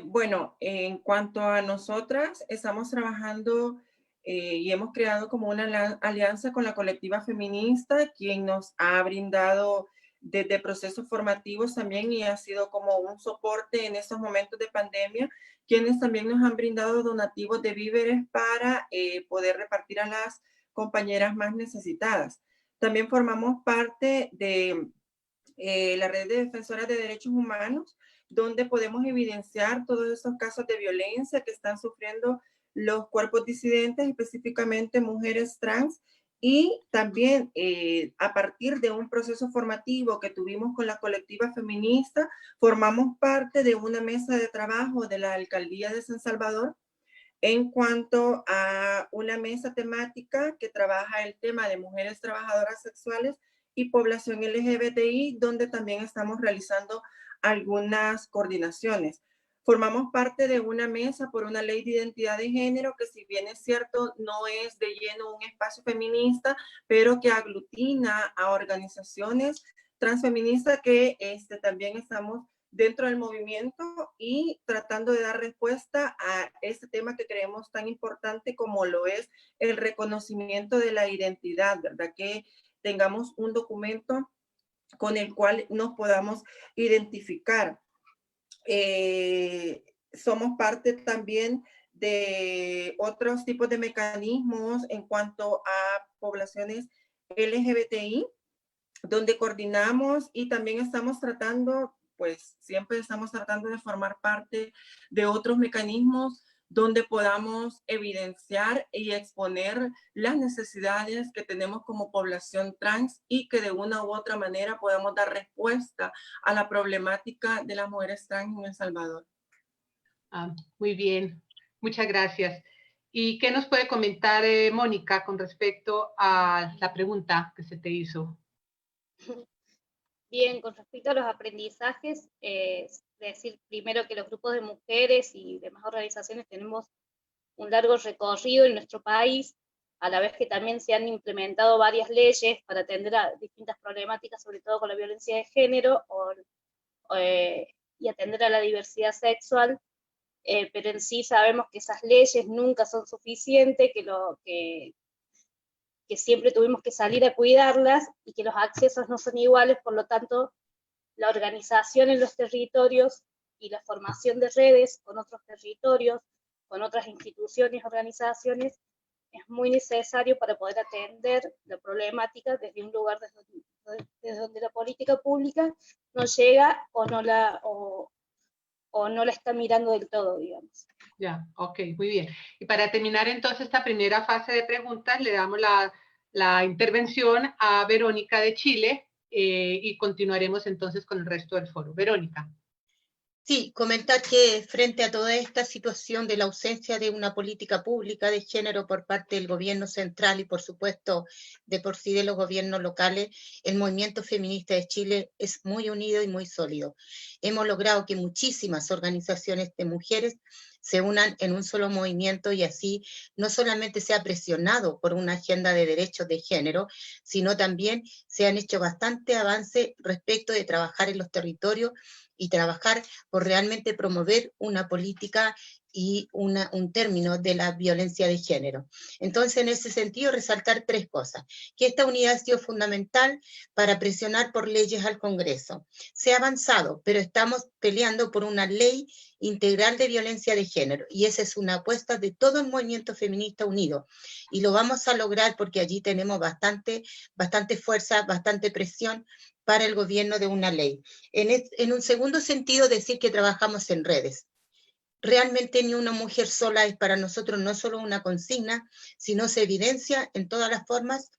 Bueno, en cuanto a nosotras, estamos trabajando y hemos creado como una alianza con la colectiva feminista, quien nos ha brindado desde procesos formativos también y ha sido como un soporte en estos momentos de pandemia, quienes también nos han brindado donativos de víveres para poder repartir a las compañeras más necesitadas. También formamos parte de la red de defensoras de derechos humanos, donde podemos evidenciar todos esos casos de violencia que están sufriendo los cuerpos disidentes, específicamente mujeres trans, y también a partir de un proceso formativo que tuvimos con la colectiva feminista, formamos parte de una mesa de trabajo de la Alcaldía de San Salvador en cuanto a una mesa temática que trabaja el tema de mujeres trabajadoras sexuales y población LGBTI, donde también estamos realizando algunas coordinaciones. Formamos parte de una mesa por una ley de identidad de género que, si bien es cierto, no es de lleno un espacio feminista, pero que aglutina a organizaciones transfeministas que también estamos dentro del movimiento y tratando de dar respuesta a este tema que creemos tan importante como lo es el reconocimiento de la identidad, ¿verdad? Que tengamos un documento con el cual nos podamos identificar. Somos parte también de otros tipos de mecanismos en cuanto a poblaciones LGBTI, donde coordinamos y también estamos tratando, pues siempre estamos tratando de formar parte de otros mecanismos donde podamos evidenciar y exponer las necesidades que tenemos como población trans y que de una u otra manera podamos dar respuesta a la problemática de las mujeres trans en El Salvador. Muy bien, muchas gracias. ¿Y qué nos puede comentar Mónica con respecto a la pregunta que se te hizo? Bien, con respecto a los aprendizajes, decir primero que los grupos de mujeres y demás organizaciones tenemos un largo recorrido en nuestro país, a la vez que también se han implementado varias leyes para atender a distintas problemáticas, sobre todo con la violencia de género y atender a la diversidad sexual, pero en sí sabemos que esas leyes nunca son suficientes, que que siempre tuvimos que salir a cuidarlas y que los accesos no son iguales, por lo tanto, la organización en los territorios y la formación de redes con otros territorios, con otras instituciones, organizaciones, es muy necesario para poder atender la problemática desde un lugar desde donde la política pública no llega o no la está mirando del todo, digamos. Ya, ok, muy bien. Y para terminar entonces esta primera fase de preguntas, le damos la intervención a Verónica de Chile y continuaremos entonces con el resto del foro. Verónica. Sí, comentar que frente a toda esta situación de la ausencia de una política pública de género por parte del gobierno central y por supuesto de por sí de los gobiernos locales, el movimiento feminista de Chile es muy unido y muy sólido. Hemos logrado que muchísimas organizaciones de mujeres se unan en un solo movimiento y así no solamente se ha presionado por una agenda de derechos de género, sino también se han hecho bastante avance respecto de trabajar en los territorios y trabajar por realmente promover una política y un término de la violencia de género. Entonces, en ese sentido, resaltar tres cosas. Que esta unidad ha sido fundamental para presionar por leyes al Congreso. Se ha avanzado, pero estamos peleando por una ley integral de violencia de género, y esa es una apuesta de todo el movimiento feminista unido, y lo vamos a lograr porque allí tenemos bastante fuerza, bastante presión para el gobierno de una ley. En un segundo sentido, decir que trabajamos en redes. Realmente ni una mujer sola es para nosotros no solo una consigna, sino se evidencia en todas las formas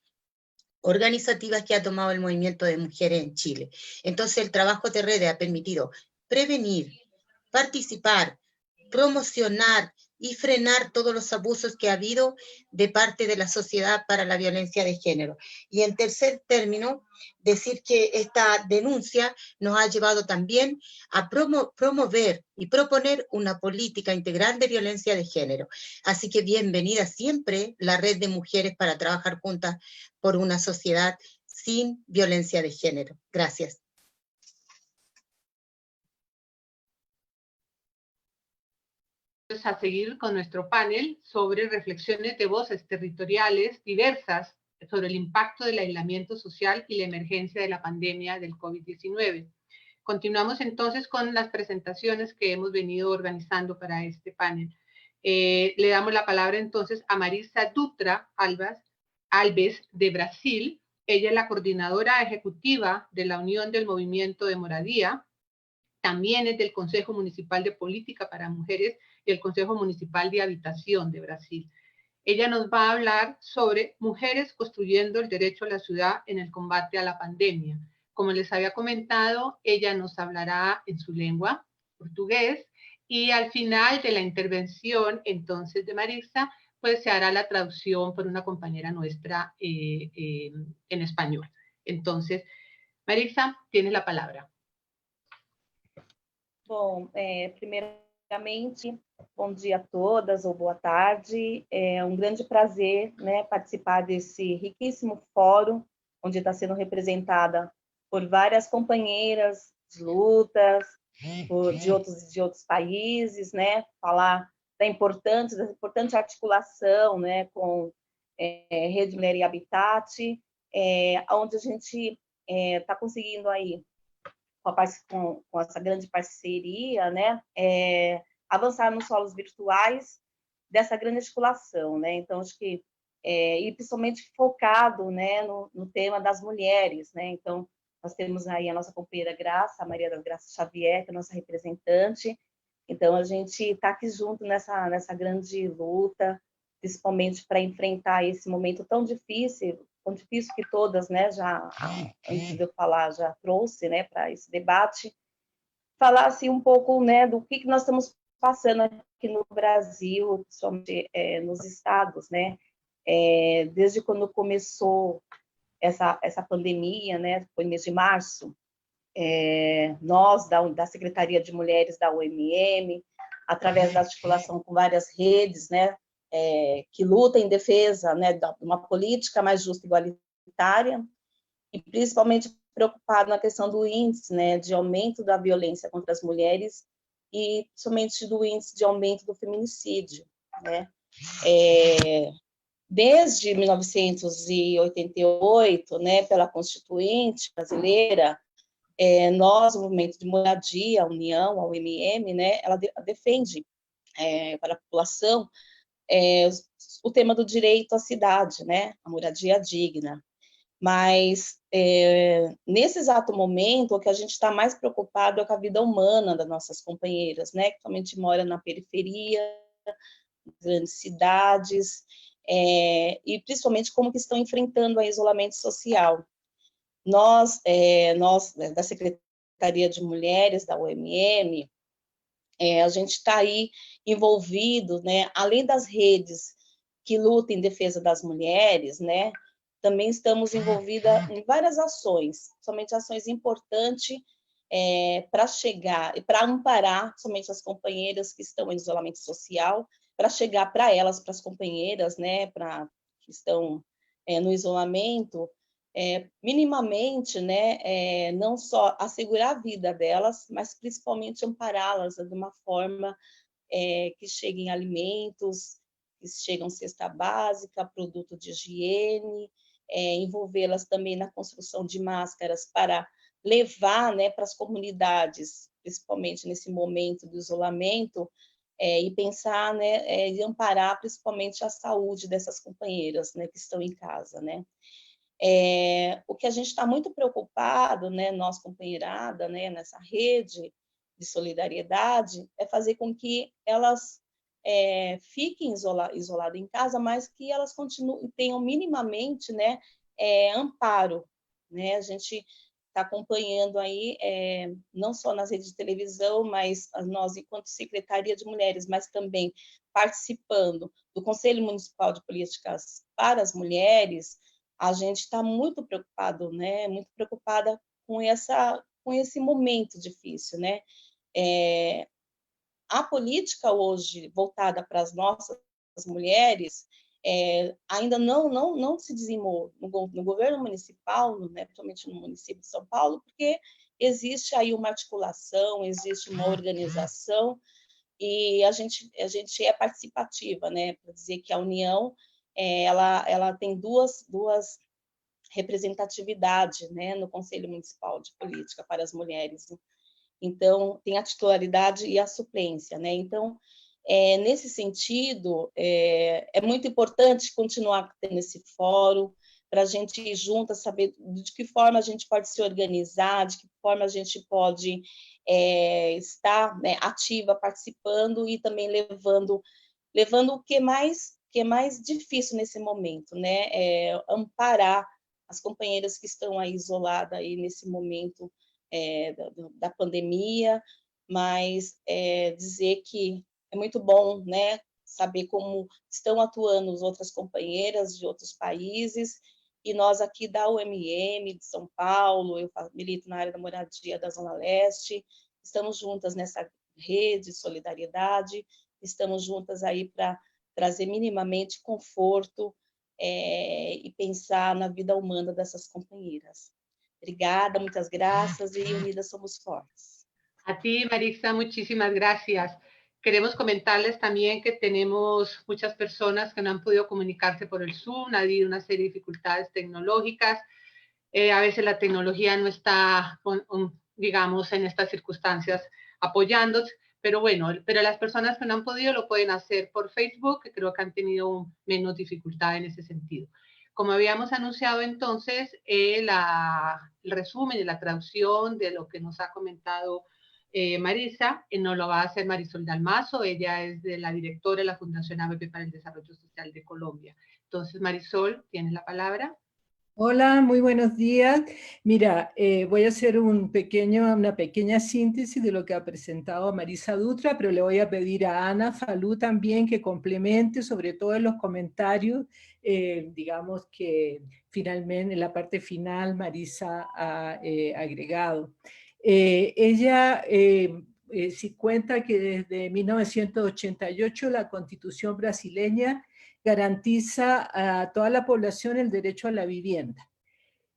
organizativas que ha tomado el movimiento de mujeres en Chile. Entonces el trabajo de redes ha permitido prevenir, participar, promocionar y frenar todos los abusos que ha habido de parte de la sociedad para la violencia de género. Y en tercer término, decir que esta denuncia nos ha llevado también a promover y proponer una política integral de violencia de género. Así que bienvenida siempre la red de mujeres para trabajar juntas por una sociedad sin violencia de género. Gracias. A seguir con nuestro panel sobre reflexiones de voces territoriales diversas sobre el impacto del aislamiento social y la emergencia de la pandemia del COVID-19. Continuamos entonces con las presentaciones que hemos venido organizando para este panel. Le damos la palabra entonces a Marisa Dutra Alves de Brasil. Ella es la coordinadora ejecutiva de la Unión del Movimiento de Moradia. También es del Consejo Municipal de Política para Mujeres y el Consejo Municipal de Habitación de Brasil. Ella nos va a hablar sobre mujeres construyendo el derecho a la ciudad en el combate a la pandemia. Como les había comentado, ella nos hablará en su lengua, portugués, y al final de la intervención, entonces, de Marisa, pues se hará la traducción por una compañera nuestra en español. Entonces, Marisa, tienes la palabra. Bom, primeiramente, bom dia a todas ou boa tarde. É um grande prazer, né, participar desse riquíssimo fórum, onde está sendo representada por várias companheiras de lutas, de outros países, né, falar da importante articulação, né, com Rede Mulher e Habitat, onde a gente está conseguindo aí com essa grande parceria, né, avançar nos solos virtuais dessa grande articulação, né? Então acho que e principalmente focado, né, no tema das mulheres, né? Então nós temos aí a nossa companheira Graça, a Maria das Graças Xavier, que é a nossa representante. Então a gente está aqui junto nessa grande luta, principalmente para enfrentar esse momento tão difícil que todas, né, já antes de eu falar, já trouxe, né, para esse debate, falar assim um pouco, né, do que nós estamos passando aqui no Brasil, principalmente nos estados, né, desde quando começou essa pandemia, né, foi no mês de março, nós da Secretaria de Mulheres da UMM, através da articulação com várias redes, né, que luta em defesa, né, de uma política mais justa e igualitária, e principalmente preocupado na questão do índice, né, de aumento da violência contra as mulheres e somente do índice de aumento do feminicídio, né. Desde 1988, né, pela Constituinte brasileira, nós, o Movimento de Moradia, a União, a UMM, né, ela defende para a população o tema do direito à cidade, né, a moradia digna. Mas, nesse exato momento, o que a gente está mais preocupado é com a vida humana das nossas companheiras, né, que somente moram na periferia, grandes cidades, e principalmente como que estão enfrentando o isolamento social. Nós, da Secretaria de Mulheres, da UMM, a gente está aí envolvido, né, além das redes que lutam em defesa das mulheres, né, também estamos envolvidas em várias ações, somente ações importantes para chegar, para amparar somente as companheiras que estão em isolamento social, para chegar para elas, para as companheiras, né, que estão no isolamento, minimamente, né, não só assegurar a vida delas, mas principalmente ampará-las de uma forma que cheguem alimentos, que chegam cesta básica, produto de higiene, envolvê-las também na construção de máscaras para levar, né, para as comunidades, principalmente nesse momento do isolamento, e pensar, né, e amparar principalmente a saúde dessas companheiras, né, que estão em casa, né. O que a gente está muito preocupado, né, nós companheirada, né, nessa rede de solidariedade, é fazer com que elas fiquem isoladas em casa, mas que elas continuem, tenham minimamente, né, amparo, né, a gente está acompanhando aí, não só nas redes de televisão, mas nós, enquanto Secretaria de Mulheres, mas também participando do Conselho Municipal de Políticas para as Mulheres, a gente está muito preocupado, né? Muito preocupada com esse momento difícil, né? A política hoje voltada para as nossas mulheres ainda não se dizimou no governo municipal, né? Principalmente no município de São Paulo, porque existe aí uma articulação, existe uma organização e a gente é participativa, né? Para dizer que a União ela tem duas representatividades, né, no Conselho Municipal de Política para as Mulheres. Então, tem a titularidade e a suplência, né? Então, nesse sentido, é muito importante continuar tendo esse fórum para a gente ir juntas, saber de que forma a gente pode se organizar, de que forma a gente pode estar, né, ativa, participando e também levando o que é mais difícil nesse momento, né? Amparar as companheiras que estão aí isoladas aí nesse momento da pandemia, mas dizer que é muito bom, né, saber como estão atuando as outras companheiras de outros países, e nós aqui da UMM de São Paulo, eu milito na área da moradia da Zona Leste, estamos juntas nessa rede de solidariedade, estamos juntas aí para trazer minimamente conforto e pensar na vida humana dessas companheiras. Obrigada, muchas gracias y unidas somos fortes. A ti, Marisa, muchísimas gracias. Queremos comentarles también que tenemos muchas personas que no han podido comunicarse por el Zoom, ha habido una serie de dificultades tecnológicas. A veces la tecnología no está, digamos, en estas circunstancias apoyándonos, pero bueno, pero las personas que no han podido lo pueden hacer por Facebook, que creo que han tenido menos dificultad en ese sentido. Como habíamos anunciado entonces, el resumen y la traducción de lo que nos ha comentado Marisa, nos lo va a hacer Marisol Dalmazo, ella es la directora de la Fundación ABP para el Desarrollo Social de Colombia. Entonces, Marisol, tienes la palabra. Hola, muy buenos días. Mira, voy a hacer una pequeña síntesis de lo que ha presentado Marisa Dutra, pero le voy a pedir a Ana Falú también que complemente, sobre todo en los comentarios, digamos que finalmente en la parte final Marisa ha agregado. Ella sí cuenta que desde 1988 la Constitución brasileña garantiza a toda la población el derecho a la vivienda.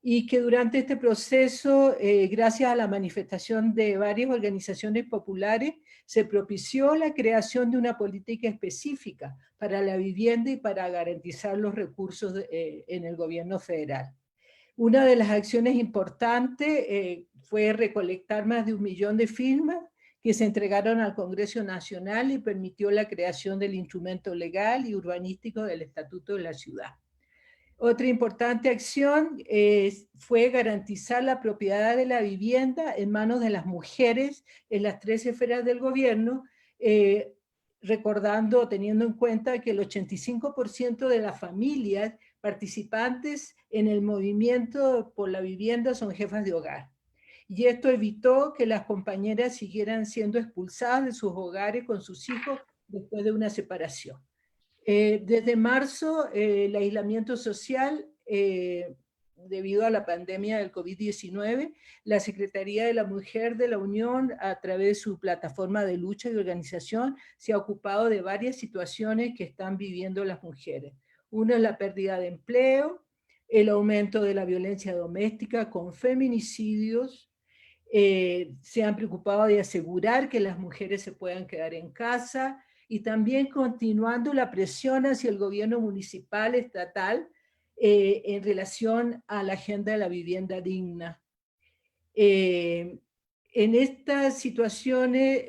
y que durante este proceso, gracias a la manifestación de varias organizaciones populares, se propició la creación de una política específica para la vivienda y para garantizar los recursos en el gobierno federal. Una de las acciones importantes fue recolectar más de 1 millón de firmas que se entregaron al Congreso Nacional y permitió la creación del instrumento legal y urbanístico del Estatuto de la Ciudad. Otra importante acción fue garantizar la propiedad de la vivienda en manos de las mujeres en las 3 esferas del gobierno, recordando, teniendo en cuenta que el 85% de las familias participantes en el movimiento por la vivienda son jefas de hogar. Y esto evitó que las compañeras siguieran siendo expulsadas de sus hogares con sus hijos después de una separación. Desde marzo, el aislamiento social, debido a la pandemia del COVID-19, la Secretaría de la Mujer de la Unión, a través de su plataforma de lucha y organización, se ha ocupado de varias situaciones que están viviendo las mujeres. Una es la pérdida de empleo, el aumento de la violencia doméstica con feminicidios. Se han preocupado de asegurar que las mujeres se puedan quedar en casa, y también continuando la presión hacia el gobierno municipal, estatal, en relación a la agenda de la vivienda digna. En estas situaciones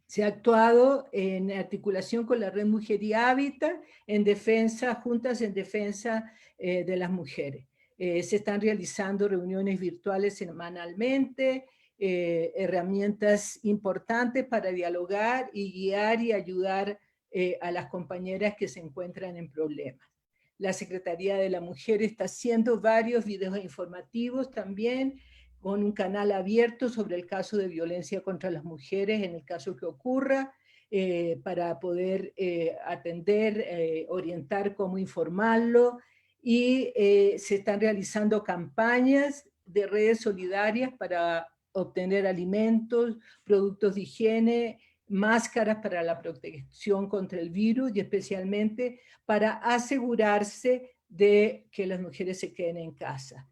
se ha actuado en articulación con la Red Mujer y Hábitat, en defensa, juntas en defensa de las mujeres. Se están realizando reuniones virtuales semanalmente, herramientas importantes para dialogar y guiar y ayudar a las compañeras que se encuentran en problemas. La Secretaría de la Mujer está haciendo varios videos informativos también, con un canal abierto sobre el caso de violencia contra las mujeres en el caso que ocurra, para poder atender, orientar cómo informarlo, y se están realizando campañas de redes solidarias para obtener alimentos, productos de higiene, máscaras para la protección contra el virus y especialmente para asegurarse de que las mujeres se queden en casa.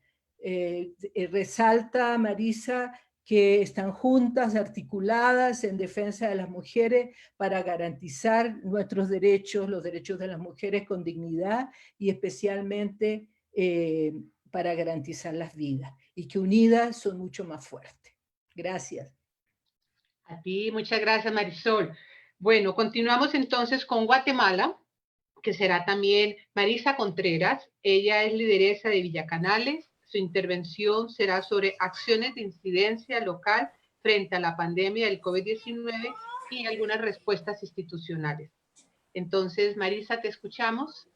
Resalta Marisa que están juntas, articuladas en defensa de las mujeres para garantizar nuestros derechos, los derechos de las mujeres con dignidad y especialmente para garantizar las vidas, y que unidas son mucho más fuertes. Gracias. A ti, muchas gracias, Marisol. Bueno, continuamos entonces con Guatemala, que será también Marisa Contreras. Ella es lideresa de Villacanales. Su intervención será sobre acciones de incidencia local frente a la pandemia del COVID-19 y algunas respuestas institucionales. Entonces, Marisa, te escuchamos.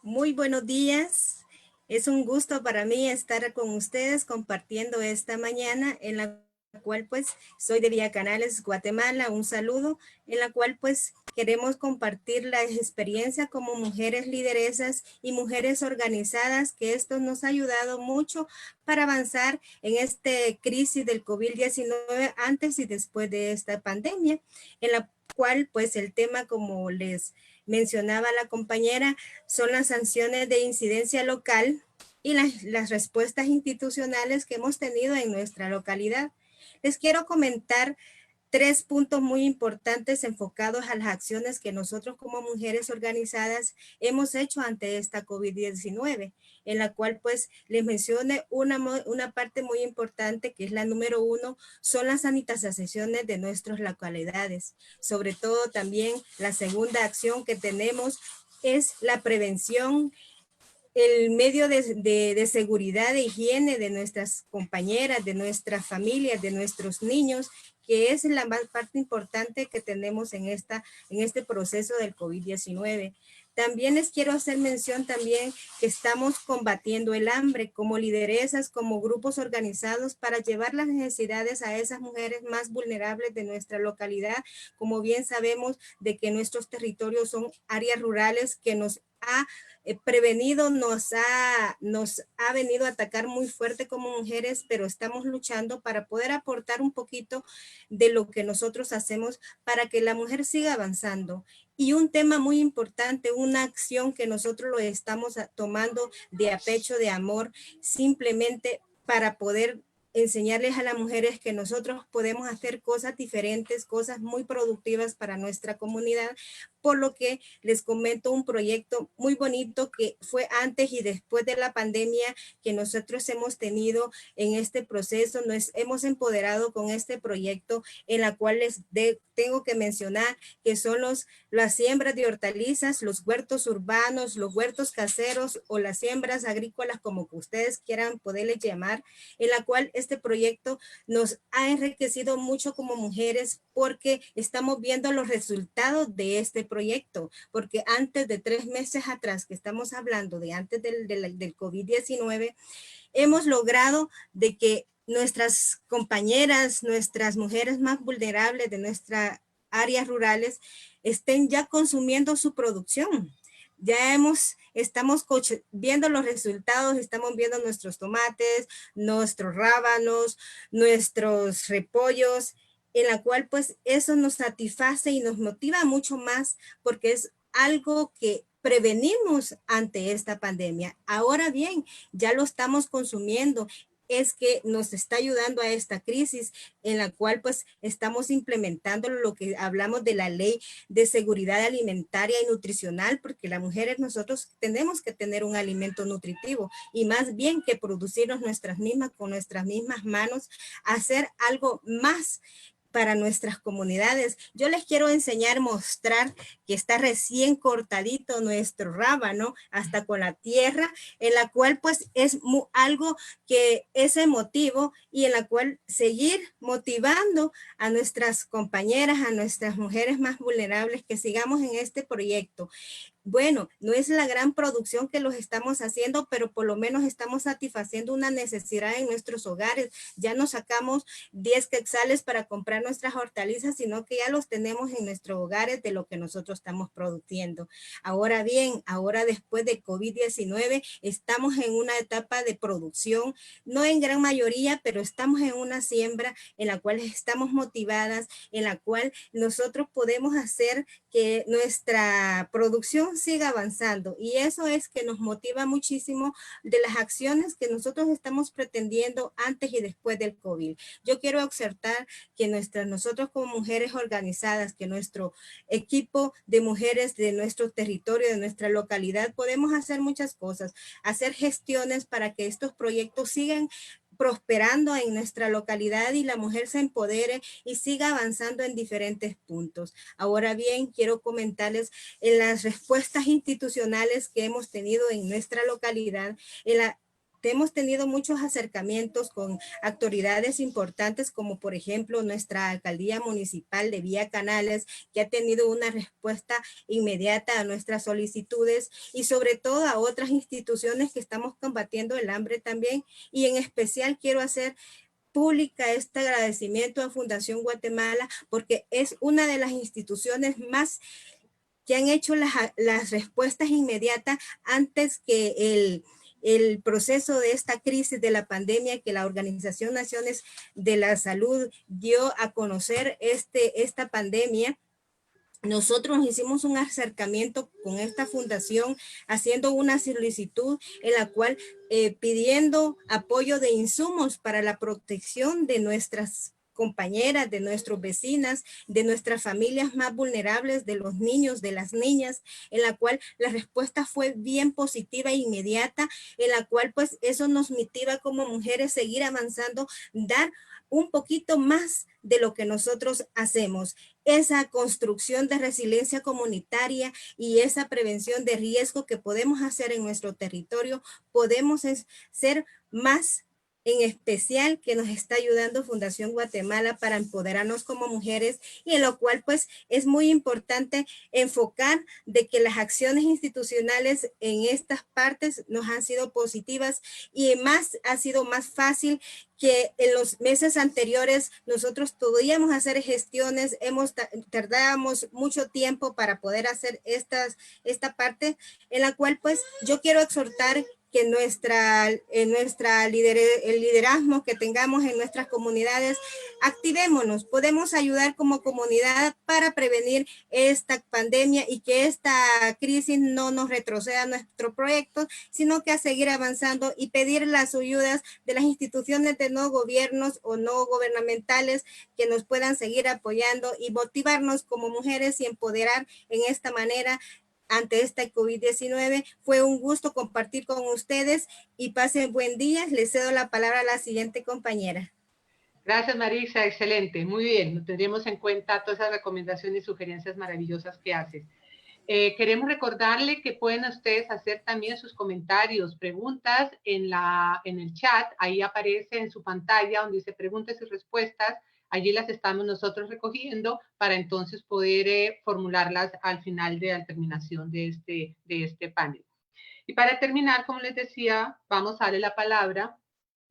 Muy buenos días. Es un gusto para mí estar con ustedes compartiendo esta mañana, en la cual pues soy de Villacanales, Guatemala. Un saludo, en la cual pues queremos compartir la experiencia como mujeres lideresas y mujeres organizadas, que esto nos ha ayudado mucho para avanzar en esta crisis del COVID-19 antes y después de esta pandemia, en la cual pues el tema, como les mencionaba la compañera, son las sanciones de incidencia local y las respuestas institucionales que hemos tenido en nuestra localidad. Les quiero comentar 3 puntos muy importantes enfocados a las acciones que nosotros como mujeres organizadas hemos hecho ante esta COVID-19, en la cual pues les mencioné una parte muy importante, que es la número 1, son las sanitizaciones de nuestras localidades. Sobre todo también la segunda acción que tenemos es la prevención, el medio de seguridad, de higiene de nuestras compañeras, de nuestras familias, de nuestros niños, que es la más parte importante que tenemos en este proceso del COVID-19. También les quiero hacer mención también que estamos combatiendo el hambre como lideresas, como grupos organizados, para llevar las necesidades a esas mujeres más vulnerables de nuestra localidad. Como bien sabemos de que nuestros territorios son áreas rurales que nos ha prevenido, nos ha venido a atacar muy fuerte como mujeres, pero estamos luchando para poder aportar un poquito de lo que nosotros hacemos para que la mujer siga avanzando. Y un tema muy importante, una acción que nosotros lo estamos tomando de a pecho, de amor, simplemente para poder enseñarles a las mujeres que nosotros podemos hacer cosas diferentes, cosas muy productivas para nuestra comunidad, por lo que les comento un proyecto muy bonito que fue antes y después de la pandemia que nosotros hemos tenido en este proceso. Nos hemos empoderado con este proyecto en la cual tengo que mencionar que son las siembras de hortalizas, los huertos urbanos, los huertos caseros o las siembras agrícolas, como que ustedes quieran poderles llamar, en la cual este proyecto nos ha enriquecido mucho como mujeres porque estamos viendo los resultados de este proyecto, porque antes de 3 meses atrás, que estamos hablando de antes del COVID-19, hemos logrado de que nuestras compañeras, nuestras mujeres más vulnerables de nuestras áreas rurales estén ya consumiendo su producción. Ya estamos viendo los resultados, estamos viendo nuestros tomates, nuestros rábanos, nuestros repollos, en la cual pues eso nos satisface y nos motiva mucho más porque es algo que prevenimos ante esta pandemia. Ahora bien, ya lo estamos consumiendo. Es que nos está ayudando a esta crisis en la cual pues estamos implementando lo que hablamos de la ley de seguridad alimentaria y nutricional, porque las mujeres nosotros tenemos que tener un alimento nutritivo y más bien que producirnos con nuestras mismas manos, hacer algo más para nuestras comunidades. Yo les quiero enseñar, mostrar que está recién cortadito nuestro rábano, hasta con la tierra, en la cual pues es algo que es emotivo y en la cual seguir motivando a nuestras compañeras, a nuestras mujeres más vulnerables que sigamos en este proyecto. Bueno, no es la gran producción que los estamos haciendo, pero por lo menos estamos satisfaciendo una necesidad en nuestros hogares. Ya no sacamos 10 quetzales para comprar nuestras hortalizas, sino que ya los tenemos en nuestros hogares de lo que nosotros estamos produciendo. Ahora bien, ahora después de COVID-19, estamos en una etapa de producción, no en gran mayoría, pero estamos en una siembra en la cual estamos motivadas, en la cual nosotros podemos hacer que nuestra producción siga avanzando y eso es que nos motiva muchísimo de las acciones que nosotros estamos pretendiendo antes y después del COVID. Yo quiero exhortar que nosotros como mujeres organizadas, que nuestro equipo de mujeres de nuestro territorio, de nuestra localidad, podemos hacer muchas cosas, hacer gestiones para que estos proyectos sigan prosperando en nuestra localidad y la mujer se empodere y siga avanzando en diferentes puntos. Ahora bien, quiero comentarles en las respuestas institucionales que hemos tenido en nuestra localidad, hemos tenido muchos acercamientos con autoridades importantes como por ejemplo nuestra alcaldía municipal de Vía Canales, que ha tenido una respuesta inmediata a nuestras solicitudes y sobre todo a otras instituciones que estamos combatiendo el hambre también. Y en especial quiero hacer pública este agradecimiento a Fundación Guatemala porque es una de las instituciones más que han hecho las respuestas inmediatas antes que el proceso de esta crisis de la pandemia que la Organización Naciones de la Salud dio a conocer esta pandemia. Nosotros hicimos un acercamiento con esta fundación haciendo una solicitud en la cual pidiendo apoyo de insumos para la protección de nuestras compañeras, de nuestras vecinas, de nuestras familias más vulnerables, de los niños, de las niñas, en la cual la respuesta fue bien positiva e inmediata, en la cual pues eso nos motiva como mujeres seguir avanzando, dar un poquito más de lo que nosotros hacemos. Esa construcción de resiliencia comunitaria y esa prevención de riesgo que podemos hacer en nuestro territorio, podemos ser más en especial que nos está ayudando Fundación Guatemala para empoderarnos como mujeres, y en lo cual pues es muy importante enfocar de que las acciones institucionales en estas partes nos han sido positivas, y más ha sido más fácil que en los meses anteriores nosotros podíamos hacer gestiones, tardábamos mucho tiempo para poder hacer esta parte, en la cual pues yo quiero exhortar que el liderazgo que tengamos en nuestras comunidades, activémonos, podemos ayudar como comunidad para prevenir esta pandemia y que esta crisis no nos retroceda nuestros proyectos, sino que a seguir avanzando y pedir las ayudas de las instituciones de no gobiernos o no gubernamentales que nos puedan seguir apoyando y motivarnos como mujeres y empoderar en esta manera ante esta COVID-19. Fue un gusto compartir con ustedes y pasen buen día. Les cedo la palabra a la siguiente compañera. Gracias, Marisa, excelente, muy bien. Tendremos en cuenta todas esas recomendaciones y sugerencias maravillosas que haces. Queremos recordarle que pueden ustedes hacer también sus comentarios, preguntas en el chat. Ahí aparece en su pantalla donde dice preguntas y respuestas. Allí las estamos nosotros recogiendo para entonces poder formularlas al final de la terminación de este panel. Y para terminar, como les decía, vamos a darle la palabra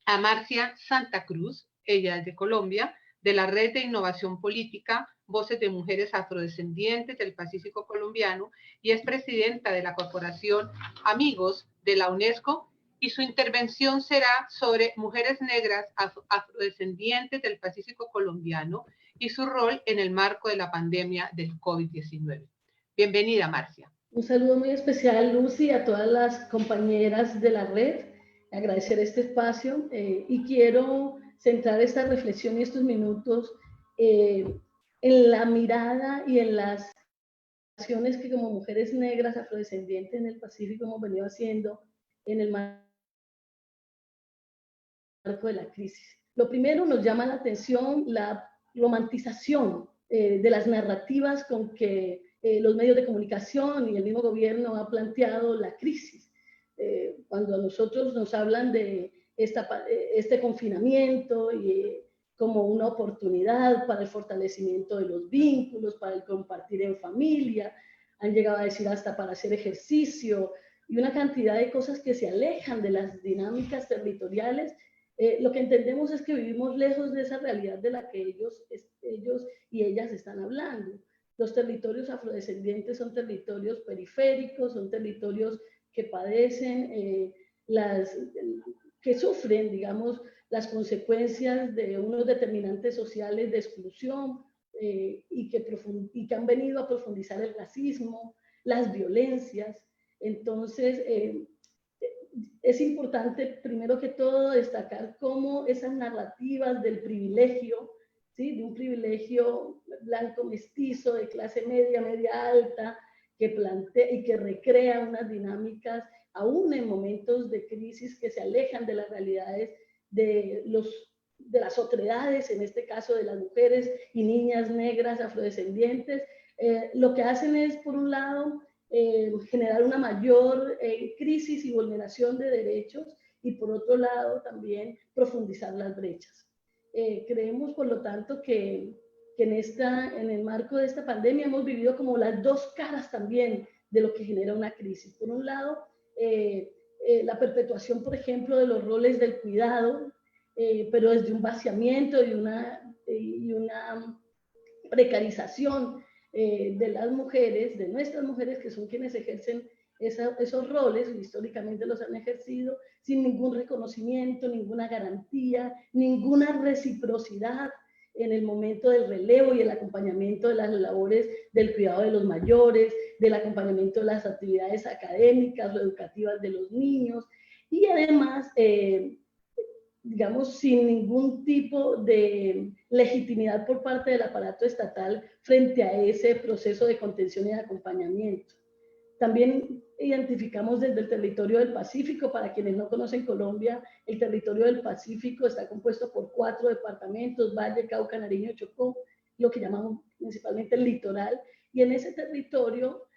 a Marcia Santa Cruz. Ella es de Colombia, de la Red de Innovación Política, Voces de Mujeres Afrodescendientes del Pacífico Colombiano, y es presidenta de la Corporación Amigos de la UNESCO, y su intervención será sobre mujeres negras afrodescendientes del Pacífico Colombiano y su rol en el marco de la pandemia del COVID-19. Bienvenida, Marcia. Un saludo muy especial, Lucy, a todas las compañeras de la red. Agradecer este espacio y quiero centrar esta reflexión y estos minutos en la mirada y en las acciones que como mujeres negras afrodescendientes en el Pacífico hemos venido haciendo en el marco de la crisis. Lo primero, nos llama la atención la romantización de las narrativas con que los medios de comunicación y el mismo gobierno ha planteado la crisis. Cuando a nosotros nos hablan de este confinamiento y como una oportunidad para el fortalecimiento de los vínculos, para el compartir en familia, han llegado a decir hasta para hacer ejercicio y una cantidad de cosas que se alejan de las dinámicas territoriales. Lo que entendemos es que vivimos lejos de esa realidad de la que ellos y ellas están hablando. Los territorios afrodescendientes son territorios periféricos, son territorios que padecen, que sufren, digamos, las consecuencias de unos determinantes sociales de exclusión y que han venido a profundizar el racismo, las violencias. Entonces, es importante, primero que todo, destacar cómo esas narrativas del privilegio, ¿sí? De un privilegio blanco mestizo, de clase media, media alta, que plantea y que recrea unas dinámicas, aún en momentos de crisis, que se alejan de las realidades de las otredades, en este caso de las mujeres y niñas negras afrodescendientes. Lo que hacen es, por un lado, generar una mayor crisis y vulneración de derechos, y por otro lado también profundizar las brechas. Creemos, por lo tanto, que en el marco de esta pandemia hemos vivido como las dos caras también de lo que genera una crisis. Por un lado, la perpetuación, por ejemplo, de los roles del cuidado, pero desde un vaciamiento y una precarización de las mujeres, de nuestras mujeres, que son quienes ejercen esos roles, y históricamente los han ejercido, sin ningún reconocimiento, ninguna garantía, ninguna reciprocidad en el momento del relevo y el acompañamiento de las labores del cuidado de los mayores, del acompañamiento de las actividades académicas o educativas de los niños, y además, digamos, sin ningún tipo de legitimidad por parte del aparato estatal frente a ese proceso de contención y de acompañamiento. También identificamos desde el territorio del Pacífico. Para quienes no conocen Colombia, el territorio del Pacífico está compuesto por 4 departamentos: Valle, Cauca, Nariño, Chocó, lo que llamamos principalmente el litoral, y en ese territorio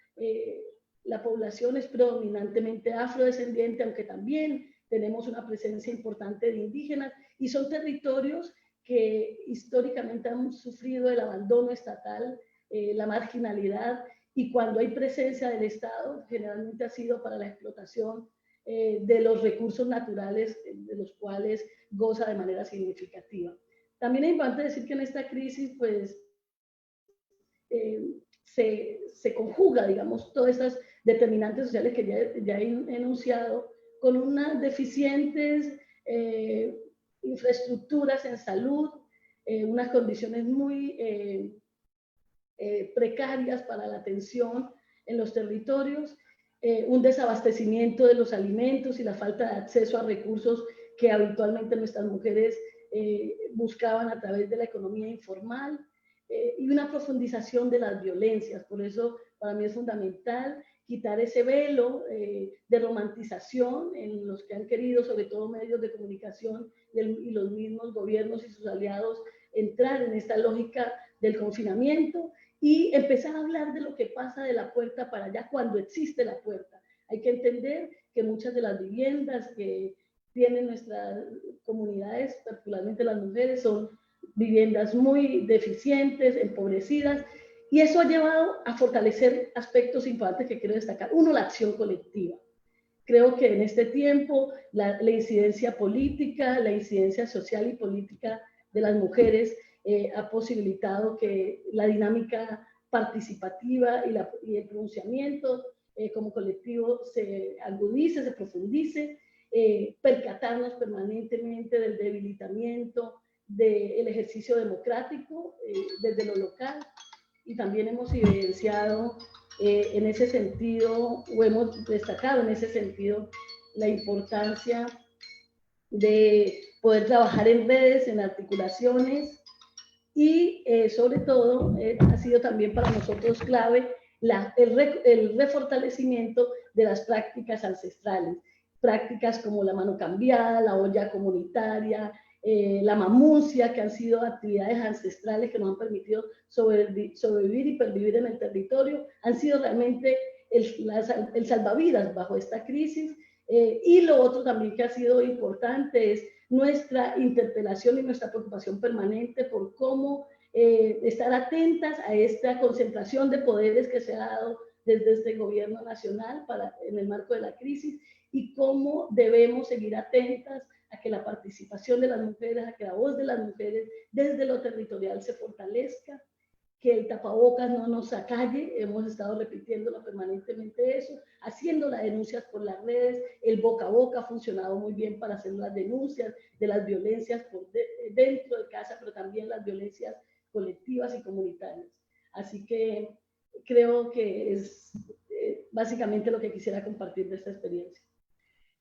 la población es predominantemente afrodescendiente, aunque también tenemos una presencia importante de indígenas y son territorios que históricamente han sufrido el abandono estatal, la marginalidad, y cuando hay presencia del Estado, generalmente ha sido para la explotación de los recursos naturales de los cuales goza de manera significativa. También es importante decir que en esta crisis, pues, se conjuga, digamos, todas estas determinantes sociales que ya he enunciado, con unas deficientes infraestructuras en salud, unas condiciones muy precarias para la atención en los territorios, un desabastecimiento de los alimentos y la falta de acceso a recursos que habitualmente nuestras mujeres buscaban a través de la economía informal, y una profundización de las violencias. Por eso para mí es fundamental quitar ese velo de romantización en los que han querido, sobre todo medios de comunicación y los mismos gobiernos y sus aliados, entrar en esta lógica del confinamiento y empezar a hablar de lo que pasa de la puerta para allá cuando existe la puerta. Hay que entender que muchas de las viviendas que tienen nuestras comunidades, particularmente las mujeres, son viviendas muy deficientes, empobrecidas, y eso ha llevado a fortalecer aspectos importantes que quiero destacar. Uno, la acción colectiva. Creo que en este tiempo la incidencia política, la incidencia social y política de las mujeres ha posibilitado que la dinámica participativa y el pronunciamiento como colectivo se agudice, se profundice, percatarnos permanentemente del debilitamiento del ejercicio democrático desde lo local, y también hemos evidenciado en ese sentido, o hemos destacado en ese sentido, la importancia de poder trabajar en redes, en articulaciones, y sobre todo ha sido también para nosotros clave el refortalecimiento de las prácticas ancestrales, prácticas como la mano cambiada, la olla comunitaria, la mamucia, que han sido actividades ancestrales que nos han permitido sobrevivir y pervivir en el territorio, han sido realmente el salvavidas bajo esta crisis. Y lo otro también que ha sido importante es nuestra interpelación y nuestra preocupación permanente por cómo estar atentas a esta concentración de poderes que se ha dado desde este gobierno nacional en el marco de la crisis, y cómo debemos seguir atentas a que la participación de las mujeres, a que la voz de las mujeres desde lo territorial se fortalezca, que el tapabocas no nos acalle, hemos estado repitiéndolo permanentemente eso, haciendo las denuncias por las redes, el boca a boca ha funcionado muy bien para hacer las denuncias de las violencias dentro de casa, pero también las violencias colectivas y comunitarias. Así que creo que es básicamente lo que quisiera compartir de esta experiencia.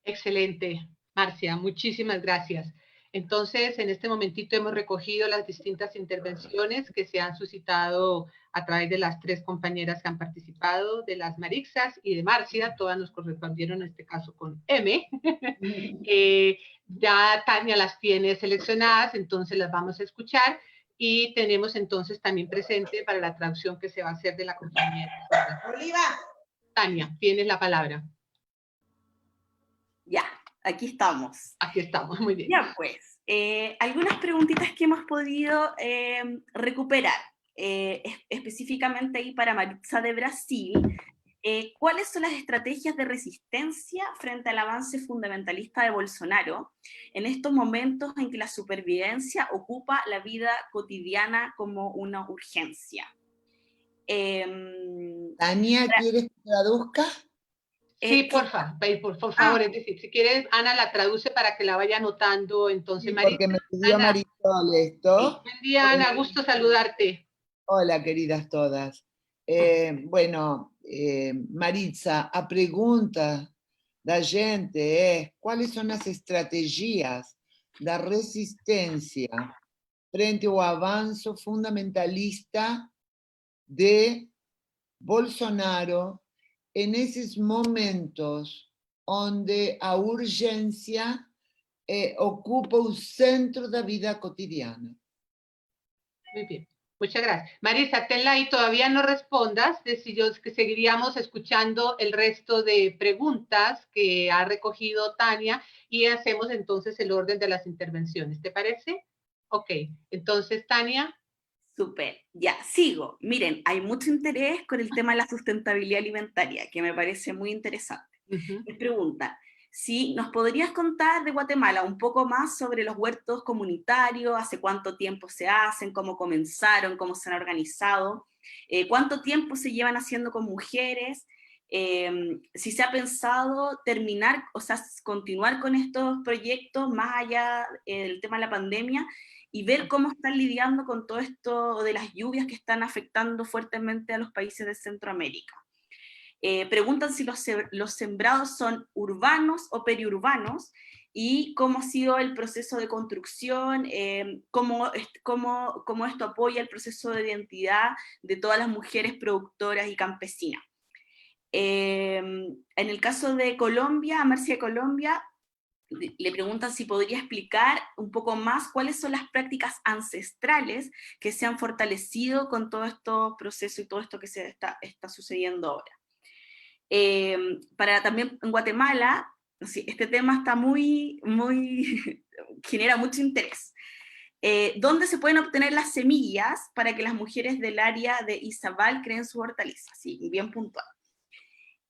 Excelente, Marcia, muchísimas gracias. Entonces, en este momentito hemos recogido las distintas intervenciones que se han suscitado a través de las 3 compañeras que han participado, de las Marixas y de Marcia, todas nos correspondieron en este caso con M. Ya Tania las tiene seleccionadas, entonces las vamos a escuchar, y tenemos entonces también presente para la traducción que se va a hacer de la compañera. Oliva. Tania, tienes la palabra. Ya, aquí estamos. Aquí estamos, muy bien. Ya pues, algunas preguntitas que hemos podido recuperar, específicamente ahí para Maritza de Brasil. ¿Cuáles son las estrategias de resistencia frente al avance fundamentalista de Bolsonaro en estos momentos en que la supervivencia ocupa la vida cotidiana como una urgencia? Tania, ¿quieres que traduzca? Sí, porfa, por favor, es decir, si quieres, Ana la traduce para que la vaya anotando, entonces, Sí, Maritza. porque me pidió Ana. Marisol esto. Sí, buen día, Ana, gusto saludarte. Hola, queridas todas. Bueno, Maritza, a pergunta da gente é quais são as estratégias da resistência frente ao avanço fundamentalista de Bolsonaro en esos momentos onde a urgência ocupa o centro da vida cotidiana. Muy bien. Muchas gracias. Marisa, tenla ahí, todavía no respondas, que seguiríamos escuchando el resto de preguntas que ha recogido Tania y hacemos entonces el orden de las intervenciones. ¿Te parece? Ok, entonces Tania. Súper, ya, sigo. Miren, hay mucho interés con el tema de la sustentabilidad alimentaria, que me parece muy interesante. Les pregunta, si nos podrías contar de Guatemala un poco más sobre los huertos comunitarios, hace cuánto tiempo se hacen, cómo comenzaron, cómo se han organizado, cuánto tiempo se llevan haciendo con mujeres, si se ha pensado terminar, o sea, continuar con estos proyectos más allá del tema de la pandemia, y ver cómo están lidiando con todo esto de las lluvias que están afectando fuertemente a los países de Centroamérica. Preguntan si los sembrados son urbanos o periurbanos, y cómo ha sido el proceso de construcción, cómo esto apoya el proceso de identidad de todas las mujeres productoras y campesinas. En el caso de Colombia, a Marcia de Colombia, le preguntan si podría explicar un poco más cuáles son las prácticas ancestrales que se han fortalecido con todo estos procesos y todo esto que se está sucediendo ahora. Para también en Guatemala, este tema está genera mucho interés. ¿Dónde se pueden obtener las semillas para que las mujeres del área de Izabal creen su hortaliza? Sí, bien puntual.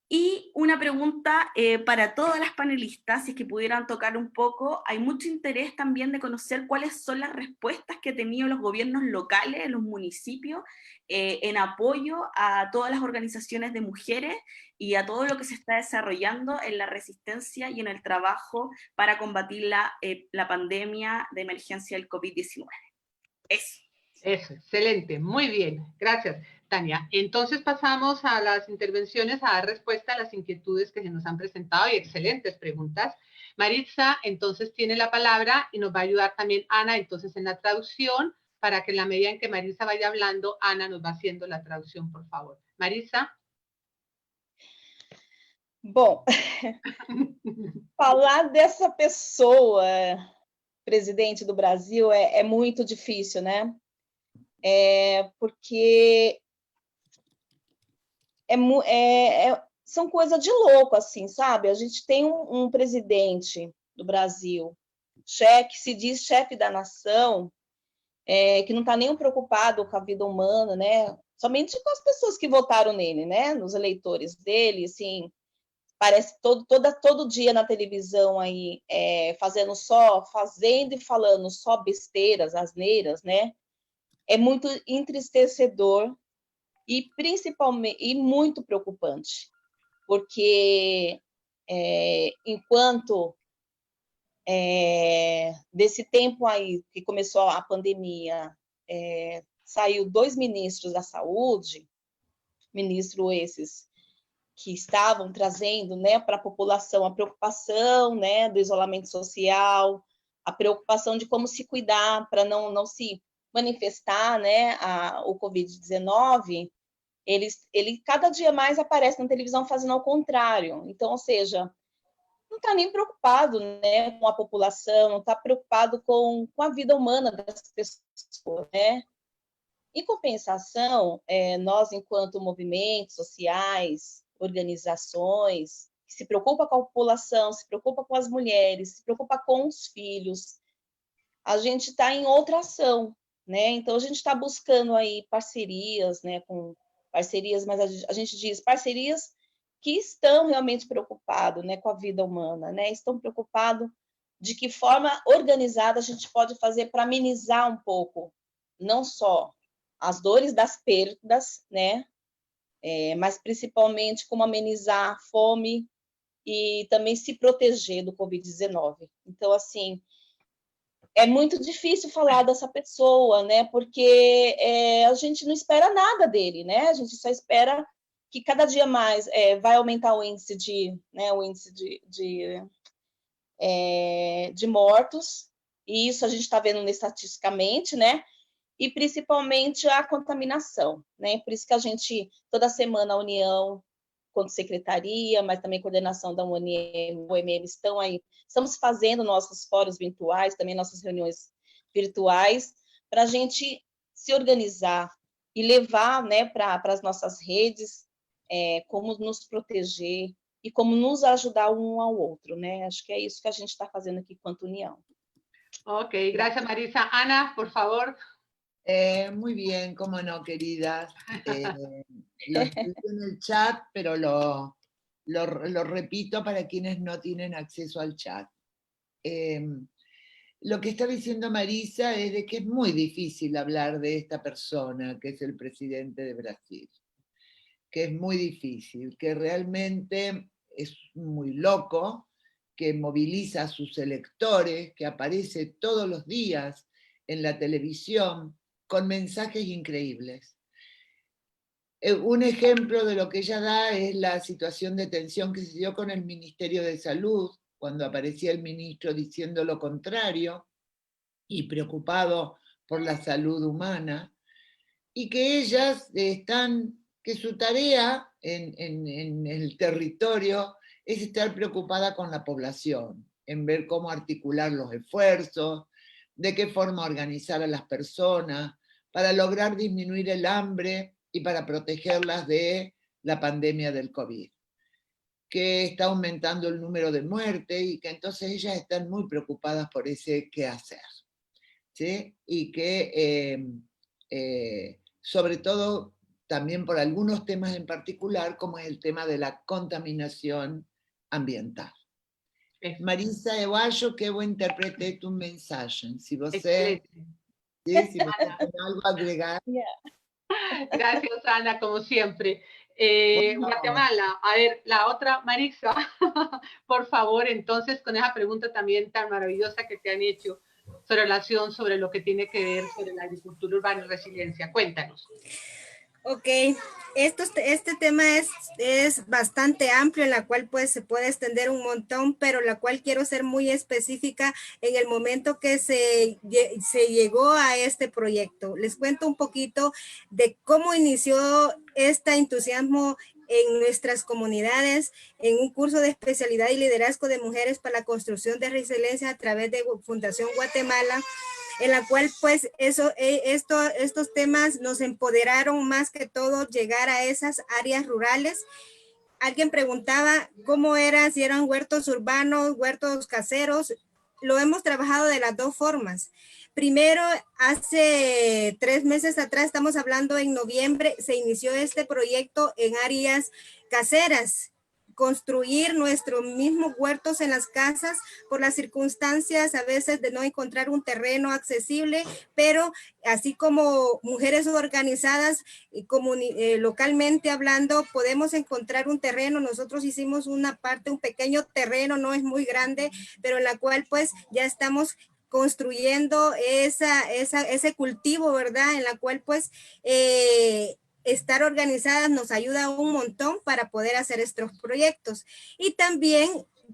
Y una pregunta para todas las panelistas, si es que pudieran tocar un poco, hay mucho interés también de conocer cuáles son las respuestas que han tenido los gobiernos locales, los municipios, en apoyo a todas las organizaciones de mujeres y a todo lo que se está desarrollando en la resistencia y en el trabajo para combatir la pandemia de emergencia del COVID-19. Eso. Eso, excelente, muy bien, gracias, Tania. Entonces pasamos a las intervenciones a dar respuesta a las inquietudes que se nos han presentado y excelentes preguntas. Maritza, entonces tiene la palabra y nos va a ayudar también Ana, entonces en la traducción, para que en la medida en que Maritza vaya hablando, Ana nos va haciendo la traducción, por favor. Maritza. Bom, falar dessa pessoa, presidente do Brasil, é muito difícil, né? Porque são coisas de louco, assim, sabe? A gente tem um presidente do Brasil, que se diz chefe da nação, que não está nem preocupado com a vida humana, né? Somente com as pessoas que votaram nele, né? Nos eleitores dele, assim, parece todo dia na televisão aí, fazendo e falando só besteiras, asneiras, né? É muito entristecedor e principalmente muito preocupante, porque enquanto desse tempo aí que começou a pandemia, saiu 2 ministros da saúde, ministros esses que estavam trazendo, né, para a população a preocupação, né, do isolamento social, a preocupação de como se cuidar para não se manifestar, né, o Covid-19, ele cada dia mais aparece na televisão fazendo ao contrário. Então, ou seja, não está nem preocupado, né, com a população, não está preocupado com a vida humana das pessoas, né? Em compensação, nós, enquanto movimentos sociais, organizações, que se preocupa com a população, se preocupa com as mulheres, se preocupa com os filhos, a gente está em outra ação, né? Então, a gente está buscando aí parcerias, né, mas a gente diz parcerias que estão realmente preocupados, né, com a vida humana, né? Estão preocupados de que forma organizada a gente pode fazer para amenizar um pouco, não só as dores das perdas, né, mas principalmente como amenizar a fome e também se proteger do Covid-19. Então, assim, é muito difícil falar dessa pessoa, né? Porque a gente não espera nada dele, né? A gente só espera que cada dia mais vai aumentar o índice de mortos, e isso a gente está vendo estatisticamente, né? E principalmente a contaminação, né? Por isso que a gente, toda semana, a União, quanto secretaria, mas também coordenação da UNM, estamos fazendo nossos fóruns virtuais, também nossas reuniões virtuais, para a gente se organizar e levar, né, para as nossas redes como nos proteger e como nos ajudar um ao outro, né? Acho que é isso que a gente está fazendo aqui quanto União. Ok, gracias Marisa. Ana, por favor. Muy bien, cómo no, queridas. Lo escribí en el chat, pero lo repito para quienes no tienen acceso al chat. Lo que está diciendo Marisa es de que es muy difícil hablar de esta persona, que es el presidente de Brasil. Que es muy difícil, que realmente es muy loco, que moviliza a sus electores, que aparece todos los días en la televisión con mensajes increíbles. Un ejemplo de lo que ella da es la situación de tensión que se dio con el Ministerio de Salud, cuando aparecía el ministro diciendo lo contrario y preocupado por la salud humana, y que ellas que su tarea en el territorio es estar preocupada con la población, en ver cómo articular los esfuerzos, de qué forma organizar a las personas para lograr disminuir el hambre y para protegerlas de la pandemia del COVID, que está aumentando el número de muertes y que entonces ellas están muy preocupadas por ese qué hacer, ¿sí? Y que sobre todo también por algunos temas en particular, como es el tema de la contaminación ambiental. Marisa, eu acho que eu interpretei tu mensaje. Si você tiene algo a agregar. Gracias, Ana, como siempre. Guatemala, a ver, la otra, Marisa, por favor, entonces, con esa pregunta también tan maravillosa que te han hecho, su relación sobre lo que tiene que ver sobre la agricultura urbana y resiliencia. Cuéntanos. Ok, este tema es bastante amplio, en la cual pues se puede extender un montón, pero la cual quiero ser muy específica en el momento que se llegó a este proyecto. Les cuento un poquito de cómo inició este entusiasmo en nuestras comunidades, en un curso de especialidad y liderazgo de mujeres para la construcción de resiliencia a través de Fundación Guatemala, en la cual pues estos temas nos empoderaron más que todo llegar a esas áreas rurales. Alguien preguntaba cómo era, si eran huertos urbanos, huertos caseros. Lo hemos trabajado de las dos formas. Primero, hace 3 meses atrás, estamos hablando en noviembre, se inició este proyecto en áreas caseras, construir nuestros mismos huertos en las casas por las circunstancias a veces de no encontrar un terreno accesible, pero así como mujeres organizadas localmente hablando, podemos encontrar un terreno. Nosotros hicimos una parte, un pequeño terreno, no es muy grande, pero en la cual pues ya estamos construyendo ese cultivo, ¿verdad? En la cual pues estar organizadas nos ayuda un montón para poder hacer estos proyectos. Y también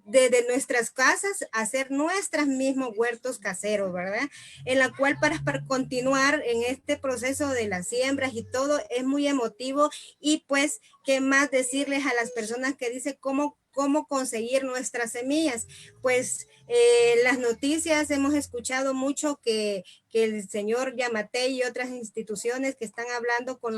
desde nuestras casas hacer nuestros mismos huertos caseros, ¿verdad? En la cual para continuar en este proceso de las siembras y todo es muy emotivo. Y pues, ¿qué más decirles a las personas que dicen cómo conseguir nuestras semillas? Pues las noticias hemos escuchado mucho que el señor Yamatei y otras instituciones que están hablando con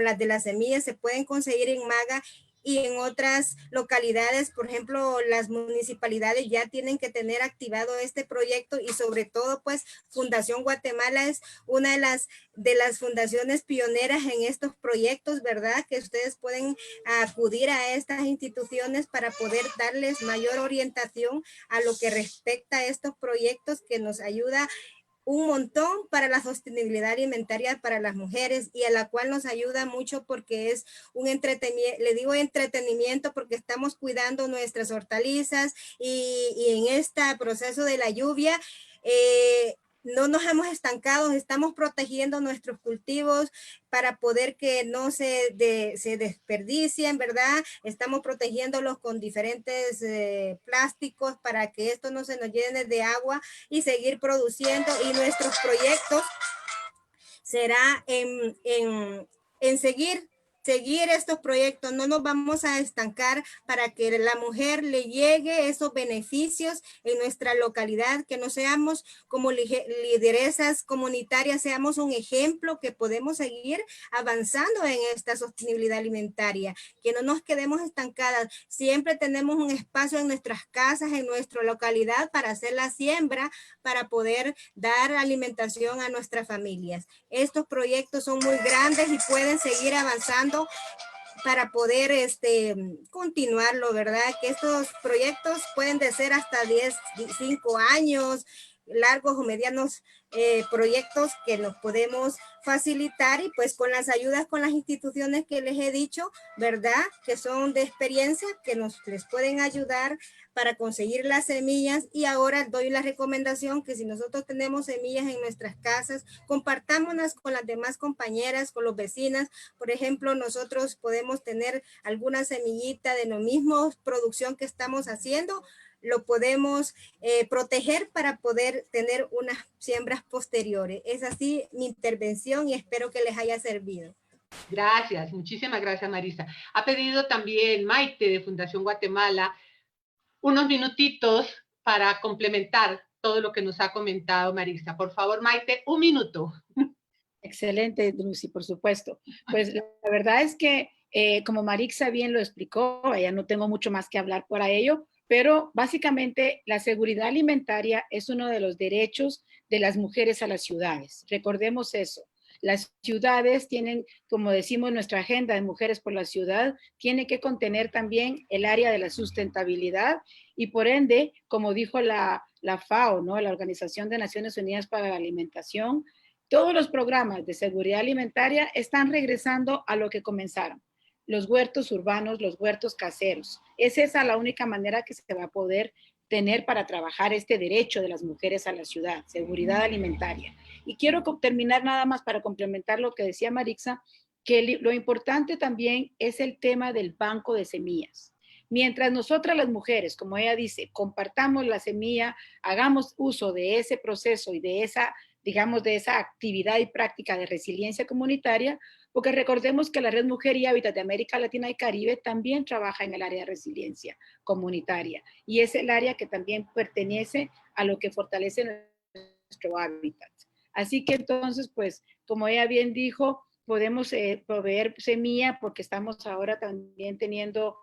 las de las semillas se pueden conseguir en Maga, y en otras localidades, por ejemplo, las municipalidades ya tienen que tener activado este proyecto, y sobre todo, pues, Fundación Guatemala es una de las fundaciones pioneras en estos proyectos, ¿verdad? Que ustedes pueden acudir a estas instituciones para poder darles mayor orientación a lo que respecta a estos proyectos, que nos ayuda un montón para la sostenibilidad alimentaria para las mujeres, y a la cual nos ayuda mucho porque es un entretenimiento, le digo entretenimiento porque estamos cuidando nuestras hortalizas, y en este proceso de la lluvia no nos hemos estancado, estamos protegiendo nuestros cultivos para poder que no se desperdicien, ¿verdad? Estamos protegiéndolos con diferentes plásticos para que esto no se nos llene de agua y seguir produciendo. Y nuestros proyectos será en seguir seguir estos proyectos, no nos vamos a estancar para que la mujer le llegue esos beneficios en nuestra localidad, que no seamos como lideresas comunitarias, seamos un ejemplo que podemos seguir avanzando en esta sostenibilidad alimentaria, que no nos quedemos estancadas. Siempre tenemos un espacio en nuestras casas, en nuestra localidad para hacer la siembra, para poder dar alimentación a nuestras familias. Estos proyectos son muy grandes y pueden seguir avanzando para poder continuarlo, ¿verdad? Que estos proyectos pueden de ser hasta 5 años, largos o medianos proyectos que nos podemos facilitar, y pues con las ayudas con las instituciones que les he dicho, ¿verdad? Que son de experiencia, que les pueden ayudar para conseguir las semillas. Y ahora doy la recomendación que si nosotros tenemos semillas en nuestras casas, compartámonos con las demás compañeras, con los vecinas. Por ejemplo, nosotros podemos tener alguna semillita de lo mismo producción que estamos haciendo, lo podemos proteger para poder tener unas siembras posteriores. Es así mi intervención y espero que les haya servido. Gracias, muchísimas gracias, Marisa. Ha pedido también Maite de Fundación Guatemala unos minutitos para complementar todo lo que nos ha comentado Marisa. Por favor, Maite, 1 minuto. Excelente, Lucy, por supuesto. Pues la verdad es que, como Marixa bien lo explicó, ya no tengo mucho más que hablar para ello, pero básicamente la seguridad alimentaria es uno de los derechos de las mujeres a las ciudades. Recordemos eso. Las ciudades tienen, como decimos, nuestra agenda de Mujeres por la Ciudad, tiene que contener también el área de la sustentabilidad y por ende, como dijo la FAO, ¿no? La Organización de Naciones Unidas para la Alimentación, todos los programas de seguridad alimentaria están regresando a lo que comenzaron. Los huertos urbanos, los huertos caseros. Es esa la única manera que se va a poder tener para trabajar este derecho de las mujeres a la ciudad, seguridad alimentaria. Y quiero terminar nada más para complementar lo que decía Marixa, que lo importante también es el tema del banco de semillas. Mientras nosotras las mujeres, como ella dice, compartamos la semilla, hagamos uso de ese proceso y de esa, digamos, de esa actividad y práctica de resiliencia comunitaria, porque recordemos que la Red Mujer y Hábitat de América Latina y Caribe también trabaja en el área de resiliencia comunitaria y es el área que también pertenece a lo que fortalece nuestro hábitat. Así que entonces, pues, como ella bien dijo, podemos proveer semilla porque estamos ahora también teniendo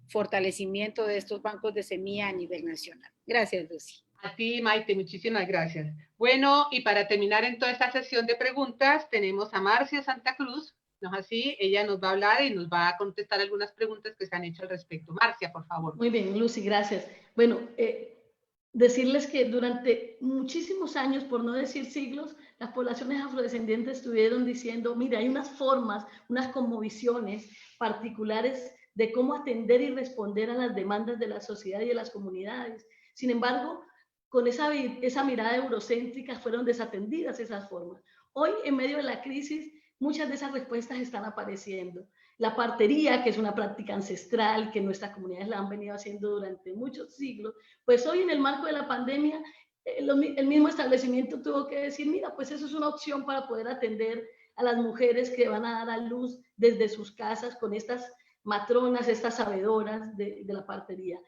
fortalecimiento de estos bancos de semilla a nivel nacional. Gracias, Lucy. A ti, Maite, muchísimas gracias. Bueno, y para terminar en toda esta sesión de preguntas, tenemos a Marcia Santa Cruz, ¿no es así? Ella nos va a hablar y nos va a contestar algunas preguntas que se han hecho al respecto. Marcia, por favor. Muy bien, Lucy, gracias. Bueno, decirles que durante muchísimos años, por no decir siglos, las poblaciones afrodescendientes estuvieron diciendo, mira, hay unas formas, unas cosmovisiones particulares de cómo atender y responder a las demandas de la sociedad y de las comunidades. Sin embargo, con esa mirada eurocéntrica fueron desatendidas esas formas. Hoy, en medio de la crisis, muchas de esas respuestas están apareciendo. La partería, que es una práctica ancestral que nuestras comunidades la han venido haciendo durante muchos siglos, pues hoy en el marco de la pandemia, el mismo establecimiento tuvo que decir, mira, pues eso es una opción para poder atender a las mujeres que van a dar a luz desde sus casas con estas matronas, estas sabedoras de la partería.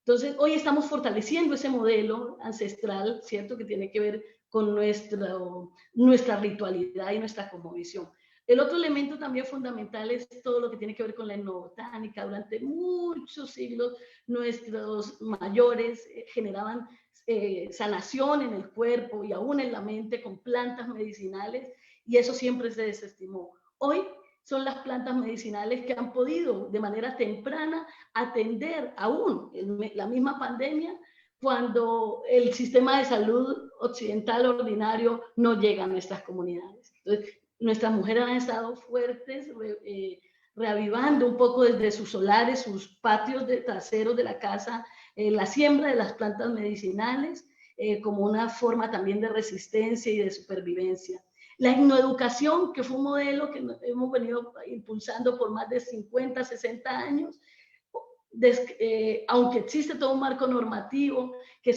Entonces, hoy estamos fortaleciendo ese modelo ancestral, ¿cierto?, que tiene que ver con nuestra ritualidad y nuestra cosmovisión. El otro elemento también fundamental es todo lo que tiene que ver con la etnobotánica. Durante muchos siglos, nuestros mayores generaban sanación en el cuerpo y aún en la mente con plantas medicinales, y eso siempre se desestimó. Hoy son las plantas medicinales que han podido de manera temprana atender aún la misma pandemia cuando el sistema de salud occidental ordinario no llega a nuestras comunidades. Entonces, nuestras mujeres han estado fuertes, reavivando un poco desde sus solares, sus patios traseros de la casa, la siembra de las plantas medicinales como una forma también de resistencia y de supervivencia. La etnoeducación, que fue un modelo que hemos venido impulsando por más de 50, 60 años, aunque existe todo un marco normativo que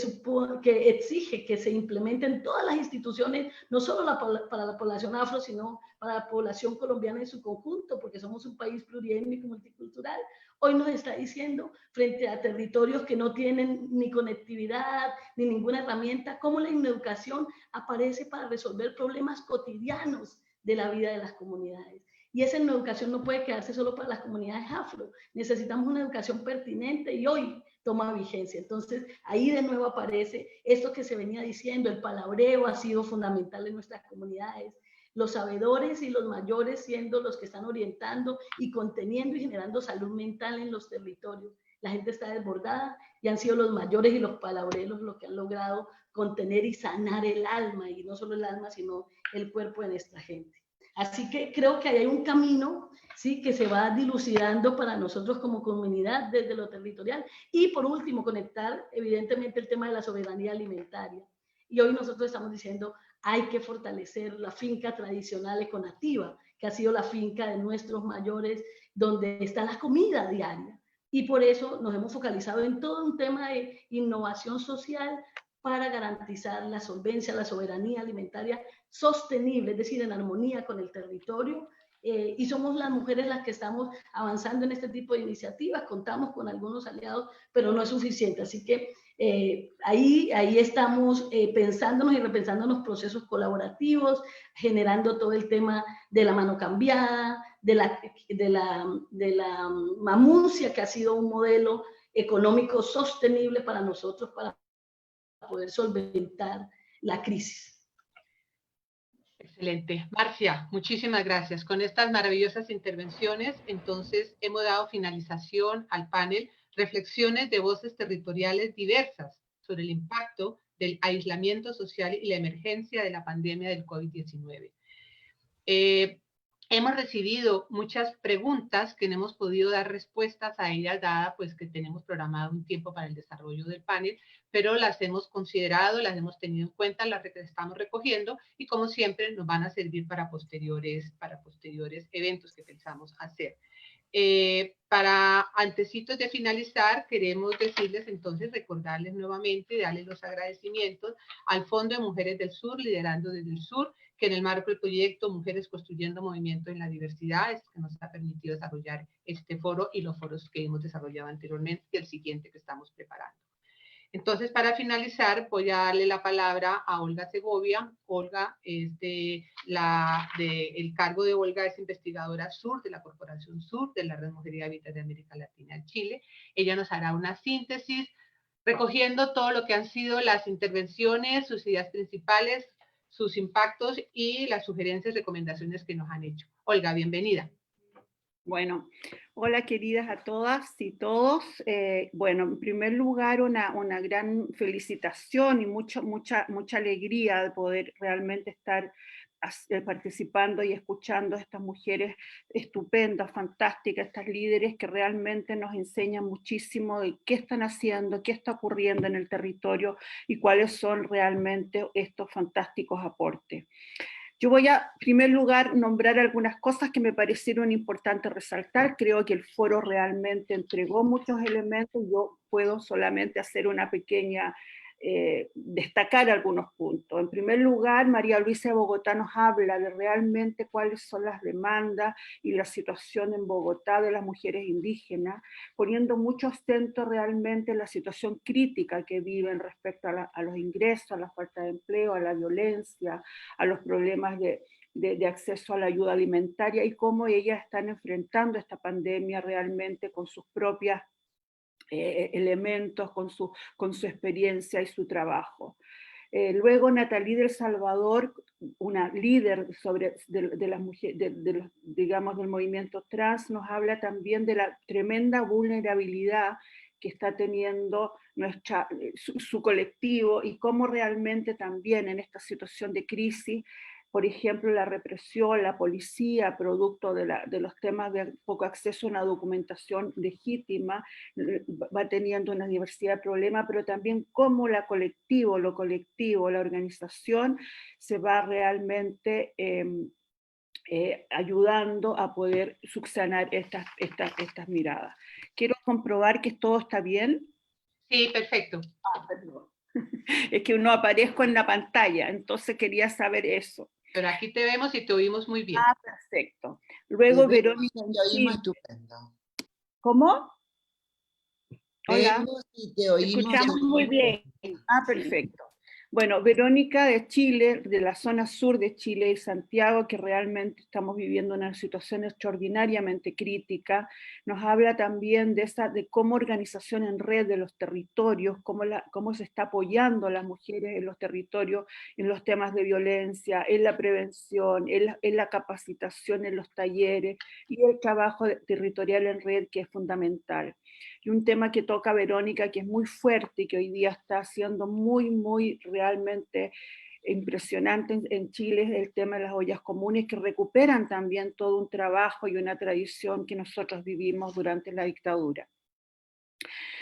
exige que se implementen todas las instituciones, no solo para la población afro, sino para la población colombiana en su conjunto, porque somos un país pluriétnico, multicultural, hoy nos está diciendo, frente a territorios que no tienen ni conectividad, ni ninguna herramienta, cómo la educación aparece para resolver problemas cotidianos de la vida de las comunidades. Y esa educación no puede quedarse solo para las comunidades afro. Necesitamos una educación pertinente y hoy toma vigencia. Entonces, ahí de nuevo aparece esto que se venía diciendo, el palabreo ha sido fundamental en nuestras comunidades. Los sabedores y los mayores siendo los que están orientando y conteniendo y generando salud mental en los territorios. La gente está desbordada y han sido los mayores y los palabreros los que han logrado contener y sanar el alma, y no solo el alma, sino el cuerpo de nuestra gente. Así que creo que hay un camino, ¿sí?, que se va dilucidando para nosotros como comunidad desde lo territorial. Y por último, conectar evidentemente el tema de la soberanía alimentaria. Y hoy nosotros estamos diciendo, hay que fortalecer la finca tradicional econativa, que ha sido la finca de nuestros mayores, donde está la comida diaria. Y por eso nos hemos focalizado en todo un tema de innovación social para garantizar la solvencia, la soberanía alimentaria sostenible, es decir, en armonía con el territorio. Y somos las mujeres las que estamos avanzando en este tipo de iniciativas, contamos con algunos aliados, pero no es suficiente. Así que ahí estamos pensándonos y repensándonos procesos colaborativos, generando todo el tema de la mano cambiada, de la mamuncia, que ha sido un modelo económico sostenible para nosotros, para poder solventar la crisis. Excelente. Marcia, muchísimas gracias. Con estas maravillosas intervenciones, entonces, hemos dado finalización al panel Reflexiones de voces territoriales diversas sobre el impacto del aislamiento social y la emergencia de la pandemia del COVID-19. Hemos recibido muchas preguntas que no hemos podido dar respuestas a ellas, dada pues que tenemos programado un tiempo para el desarrollo del panel, pero las hemos considerado, las hemos tenido en cuenta, las estamos recogiendo y como siempre nos van a servir para posteriores eventos que pensamos hacer. Para antecitos de finalizar, queremos decirles entonces, recordarles nuevamente, darles los agradecimientos al Fondo de Mujeres del Sur, Liderando desde el Sur, que en el marco del proyecto Mujeres Construyendo Movimiento en la Diversidad es que nos ha permitido desarrollar este foro y los foros que hemos desarrollado anteriormente y el siguiente que estamos preparando. Entonces, para finalizar, voy a darle la palabra a Olga Segovia. Olga es el cargo de Olga es investigadora sur de la Corporación Sur de la Red Mujer y Hábitat de América Latina en Chile. Ella nos hará una síntesis recogiendo todo lo que han sido las intervenciones, sus ideas principales, sus impactos y las sugerencias y recomendaciones que nos han hecho. Olga, bienvenida. Bueno, hola queridas a todas y todos. Bueno, en primer lugar, una gran felicitación y mucha alegría de poder realmente estar participando y escuchando a estas mujeres estupendas, fantásticas, estas líderes que realmente nos enseñan muchísimo de qué están haciendo, qué está ocurriendo en el territorio y cuáles son realmente estos fantásticos aportes. Yo voy a, en primer lugar, nombrar algunas cosas que me parecieron importantes resaltar. Creo que el foro realmente entregó muchos elementos. Yo puedo solamente hacer una pequeña, destacar algunos puntos. En primer lugar, María Luisa de Bogotá nos habla de realmente cuáles son las demandas y la situación en Bogotá de las mujeres indígenas, poniendo mucho acento realmente en la situación crítica que viven respecto a los ingresos, a la falta de empleo, a la violencia, a los problemas de acceso a la ayuda alimentaria y cómo ellas están enfrentando esta pandemia realmente con sus propias elementos, con su experiencia y su trabajo. Luego Natalie del Salvador, una líder de las mujeres, digamos, del movimiento trans, nos habla también de la tremenda vulnerabilidad que está teniendo su colectivo y cómo realmente también en esta situación de crisis, por ejemplo, la represión, la policía, producto de los temas de poco acceso a una documentación legítima, va teniendo una diversidad de problemas, pero también cómo lo colectivo, la organización, se va realmente ayudando a poder subsanar estas miradas. quiero comprobar que todo está bien. Sí, perfecto. Perdón. Es que no aparezco en la pantalla, entonces quería saber eso. Pero aquí te vemos y te oímos muy bien. Perfecto. Luego Verónica. Te oímos estupendo. ¿Cómo? Hola. Vemos y te oímos. Escuchamos muy bien. Perfecto. Bueno, Verónica de Chile, de la zona sur de Chile y Santiago, que realmente estamos viviendo una situación extraordinariamente crítica, nos habla también de cómo organización en red de los territorios, cómo se está apoyando a las mujeres en los territorios, en los temas de violencia, en la prevención, en la capacitación, en los talleres y el trabajo territorial en red, que es fundamental. Y un tema que toca Verónica, que es muy fuerte y que hoy día está siendo muy realmente impresionante en Chile, es el tema de las ollas comunes, que recuperan también todo un trabajo y una tradición que nosotros vivimos durante la dictadura.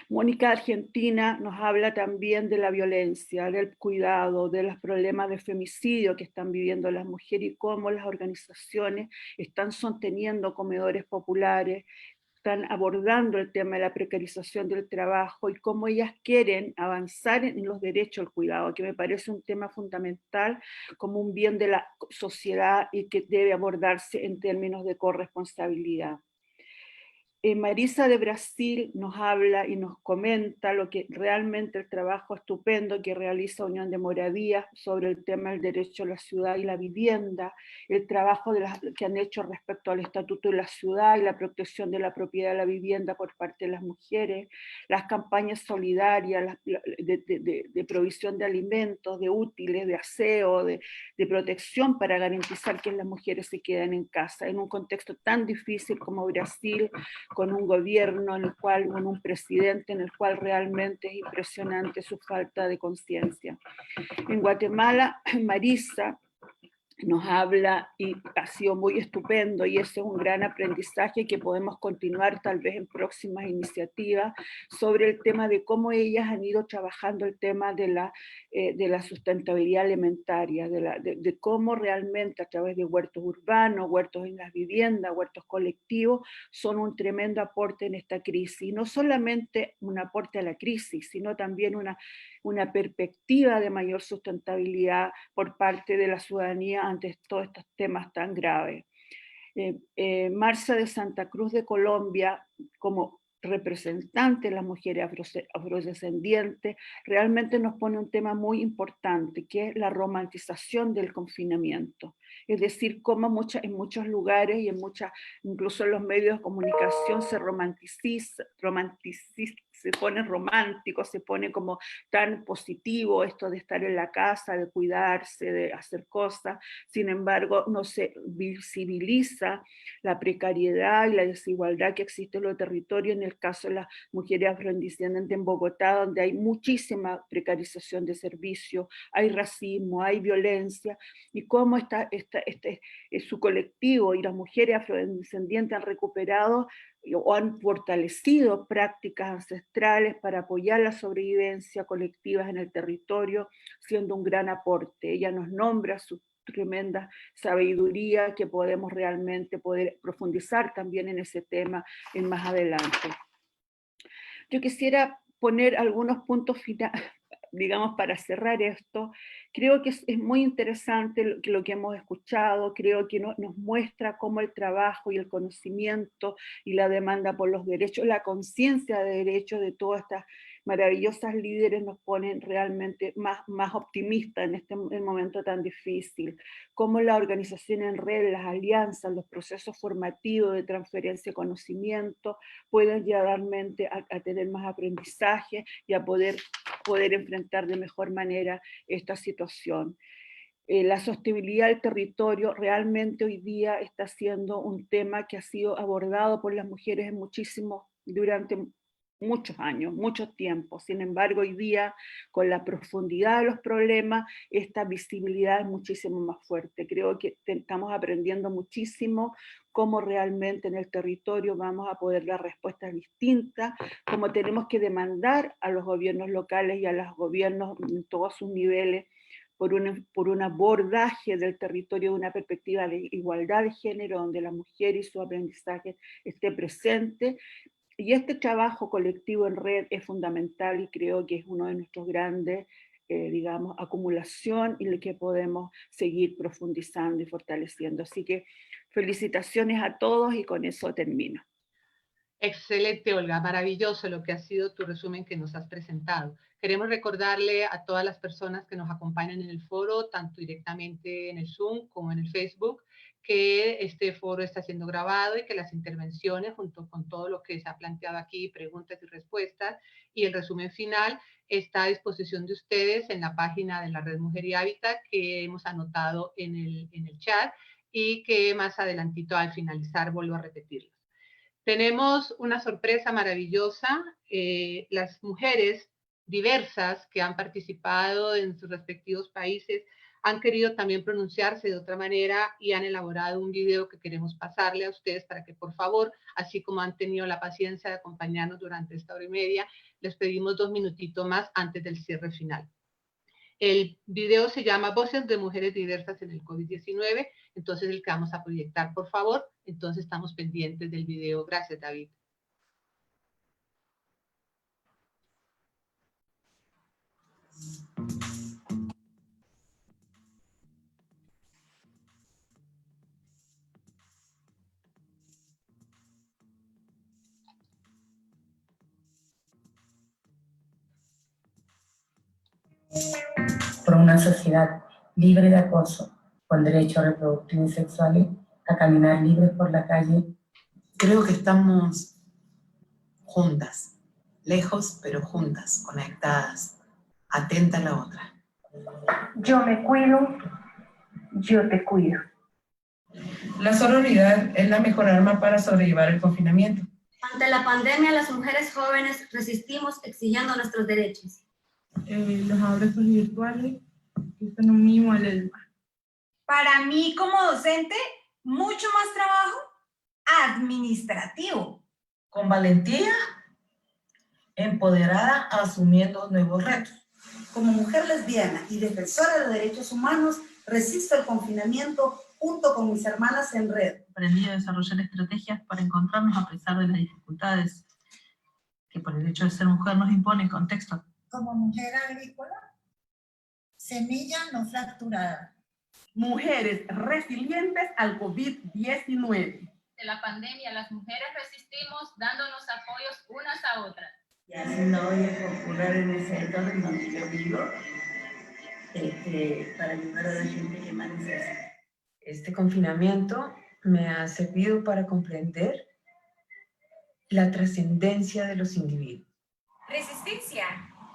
Mónica Argentina nos habla también de la violencia, del cuidado, de los problemas de femicidio que están viviendo las mujeres y cómo las organizaciones están sosteniendo comedores populares, están abordando el tema de la precarización del trabajo y cómo ellas quieren avanzar en los derechos al cuidado, que me parece un tema fundamental como un bien de la sociedad y que debe abordarse en términos de corresponsabilidad. Marisa de Brasil nos habla y nos comenta lo que realmente el trabajo estupendo que realiza Unión de Moravías sobre el tema del derecho a la ciudad y la vivienda, el trabajo que han hecho respecto al Estatuto de la Ciudad y la protección de la propiedad de la vivienda por parte de las mujeres, las campañas solidarias de provisión de alimentos, de útiles, de aseo, de protección para garantizar que las mujeres se queden en casa en un contexto tan difícil como Brasil, con un gobierno en el cual, con un presidente en el cual realmente es impresionante su falta de conciencia. En Guatemala, Marisa nos habla y ha sido muy estupendo y ese es un gran aprendizaje que podemos continuar tal vez en próximas iniciativas sobre el tema de cómo ellas han ido trabajando el tema de la sustentabilidad alimentaria, de cómo realmente a través de huertos urbanos, huertos en las viviendas, huertos colectivos, son un tremendo aporte en esta crisis. Y no solamente un aporte a la crisis, sino también una perspectiva de mayor sustentabilidad por parte de la ciudadanía ante todos estos temas tan graves. Marcia de Santa Cruz de Colombia, como representante de las mujeres afrodescendientes, realmente nos pone un tema muy importante, que es la romantización del confinamiento. Es decir, cómo en muchos lugares y incluso en los medios de comunicación se se pone romántico, se pone como tan positivo esto de estar en la casa, de cuidarse, de hacer cosas. Sin embargo, no se visibiliza la precariedad y la desigualdad que existe en los territorios, en el caso de las mujeres afrodescendientes en Bogotá, donde hay muchísima precarización de servicios, hay racismo, hay violencia, y cómo su colectivo y las mujeres afrodescendientes han recuperado o han fortalecido prácticas ancestrales para apoyar la sobrevivencia colectiva en el territorio, siendo un gran aporte. Ella nos nombra su tremenda sabiduría que podemos realmente poder profundizar también en ese tema en más adelante. Yo quisiera poner algunos puntos finales, digamos, para cerrar esto. Creo que es muy interesante lo que hemos escuchado, creo que nos muestra cómo el trabajo y el conocimiento y la demanda por los derechos, la conciencia de derechos de todas estas maravillosas líderes nos ponen realmente más optimistas en este momento tan difícil. Cómo la organización en red, las alianzas, los procesos formativos de transferencia de conocimiento pueden llevar realmente a tener más aprendizaje y a poder enfrentar de mejor manera esta situación. La sostenibilidad del territorio realmente hoy día está siendo un tema que ha sido abordado por las mujeres durante muchos años, mucho tiempo. Sin embargo, hoy día, con la profundidad de los problemas, esta visibilidad es muchísimo más fuerte. Creo que estamos aprendiendo muchísimo cómo realmente en el territorio vamos a poder dar respuestas distintas, cómo tenemos que demandar a los gobiernos locales y a los gobiernos en todos sus niveles por un abordaje del territorio de una perspectiva de igualdad de género, donde la mujer y su aprendizaje esté presente, Y este trabajo colectivo en red es fundamental y creo que es uno de nuestros grandes, digamos, acumulación y lo que podemos seguir profundizando y fortaleciendo. Así que felicitaciones a todos y con eso termino. Excelente, Olga, maravilloso lo que ha sido tu resumen que nos has presentado. Queremos recordarle a todas las personas que nos acompañan en el foro, tanto directamente en el Zoom como en el Facebook, que este foro está siendo grabado y que las intervenciones, junto con todo lo que se ha planteado aquí, preguntas y respuestas, y el resumen final, está a disposición de ustedes en la página de la Red Mujer y Hábitat que hemos anotado en el chat y que más adelantito al finalizar vuelvo a repetirlo. Tenemos una sorpresa maravillosa. Las mujeres diversas que han participado en sus respectivos países han querido también pronunciarse de otra manera y han elaborado un video que queremos pasarle a ustedes para que por favor, así como han tenido la paciencia de acompañarnos durante esta hora y media, les pedimos 2 minutitos más antes del cierre final. El video se llama Voces de Mujeres Diversas en el COVID-19, entonces el que vamos a proyectar, por favor. Entonces estamos pendientes del video. Gracias, David. Por una sociedad libre de acoso, con derechos reproductivos y sexuales, a caminar libres por la calle. Creo que estamos juntas, lejos pero juntas, conectadas, atentas a la otra. Yo me cuido, yo te cuido. La sororidad es la mejor arma para sobrellevar el confinamiento. Ante la pandemia, las mujeres jóvenes resistimos exigiendo nuestros derechos. Los abrazos virtuales, que son un mimo al alma. Para mí como docente, mucho más trabajo administrativo. Con valentía, empoderada, asumiendo nuevos retos. Como mujer lesbiana y defensora de derechos humanos, resisto el confinamiento junto con mis hermanas en red. Aprendí a desarrollar estrategias para encontrarnos a pesar de las dificultades que por el hecho de ser mujer nos impone el contexto. Como mujer agrícola, semilla no fracturada. Mujeres resilientes al COVID-19. De la pandemia, las mujeres resistimos dándonos apoyos unas a otras. Ya es una olla popular en el centro en donde yo vivo, para ayudar a la gente que más necesita. Este confinamiento me ha servido para comprender la trascendencia de los individuos. Resistencia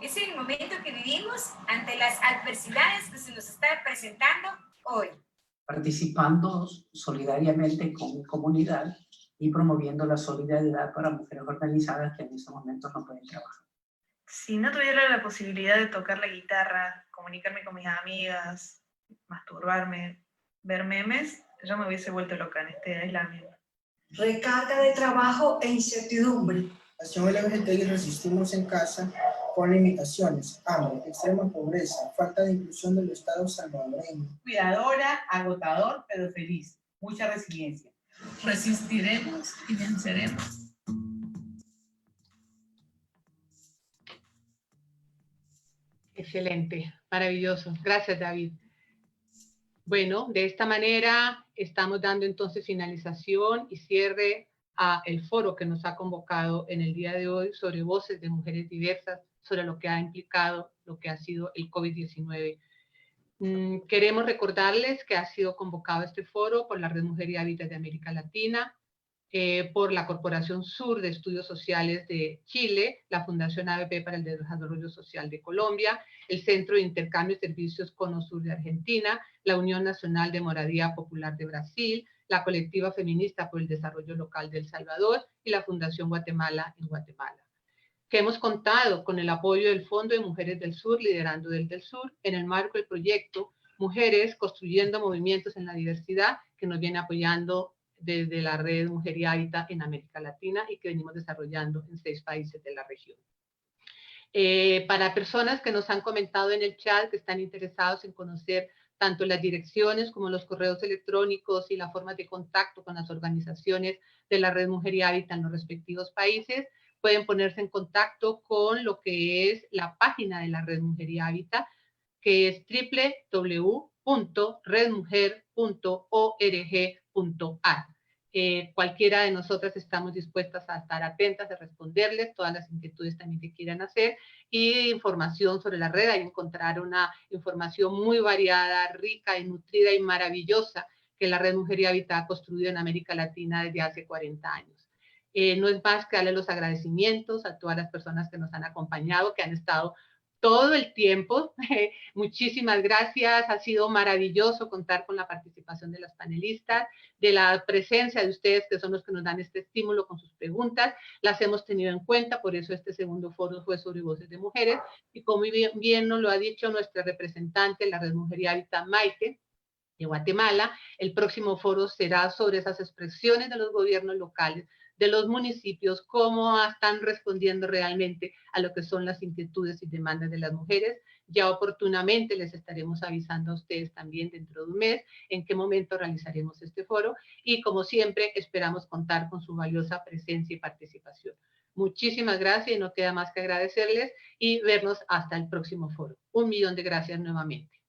es el momento que vivimos ante las adversidades que se nos están presentando hoy. Participando solidariamente con mi comunidad y promoviendo la solidaridad para mujeres organizadas que en estos momentos no pueden trabajar. Si no tuviera la posibilidad de tocar la guitarra, comunicarme con mis amigas, masturbarme, ver memes, yo me hubiese vuelto loca en este aislamiento. Recarga de trabajo e incertidumbre. Nación LGBT y resistimos en casa con limitaciones, hambre, extrema pobreza, falta de inclusión del Estado salvadoreño. Cuidadora, agotador, pero feliz. Mucha resiliencia. Resistiremos y venceremos. Excelente, maravilloso. Gracias, David. Bueno, de esta manera estamos dando entonces finalización y cierre a el foro que nos ha convocado en el día de hoy sobre voces de mujeres diversas, sobre lo que ha implicado, lo que ha sido el COVID-19. Queremos recordarles que ha sido convocado este foro por la Red Mujer y Hábitat de América Latina, por la Corporación Sur de Estudios Sociales de Chile, la Fundación ABP para el Desarrollo Social de Colombia, el Centro de Intercambio de Servicios CONOSUR de Argentina, la Unión Nacional de Moradía Popular de Brasil, la Colectiva Feminista por el Desarrollo Local de El Salvador y la Fundación Guatemala en Guatemala. Que hemos contado con el apoyo del Fondo de Mujeres del Sur, liderando desde el Sur, en el marco del proyecto Mujeres Construyendo Movimientos en la Diversidad, que nos viene apoyando desde la Red Mujer y Hábitat en América Latina y que venimos desarrollando en 6 países de la región. Para personas que nos han comentado en el chat que están interesados en conocer tanto las direcciones como los correos electrónicos y las formas de contacto con las organizaciones de la Red Mujer y Hábitat en los respectivos países. Pueden ponerse en contacto con lo que es la página de la Red Mujer y Hábitat, que es www.redmujer.org.ar. Cualquiera de nosotras estamos dispuestas a estar atentas, a responderles todas las inquietudes también que quieran hacer, y información sobre la red. Ahí encontrar una información muy variada, rica y nutrida y maravillosa que la Red Mujer y Hábitat ha construido en América Latina desde hace 40 años. No es más que darle los agradecimientos a todas las personas que nos han acompañado, que han estado todo el tiempo. Muchísimas gracias, ha sido maravilloso contar con la participación de las panelistas, de la presencia de ustedes, que son los que nos dan este estímulo con sus preguntas. Las hemos tenido en cuenta, por eso este segundo foro fue sobre voces de mujeres, y como bien nos lo ha dicho nuestra representante en la Red Mujer y Hábitat, Maite, de Guatemala, el próximo foro será sobre esas expresiones de los gobiernos locales, de los municipios, cómo están respondiendo realmente a lo que son las inquietudes y demandas de las mujeres. Ya oportunamente les estaremos avisando a ustedes también dentro de un mes en qué momento realizaremos este foro, y como siempre esperamos contar con su valiosa presencia y participación. Muchísimas gracias, y no queda más que agradecerles y vernos hasta el próximo foro. 1.000.000 de gracias nuevamente.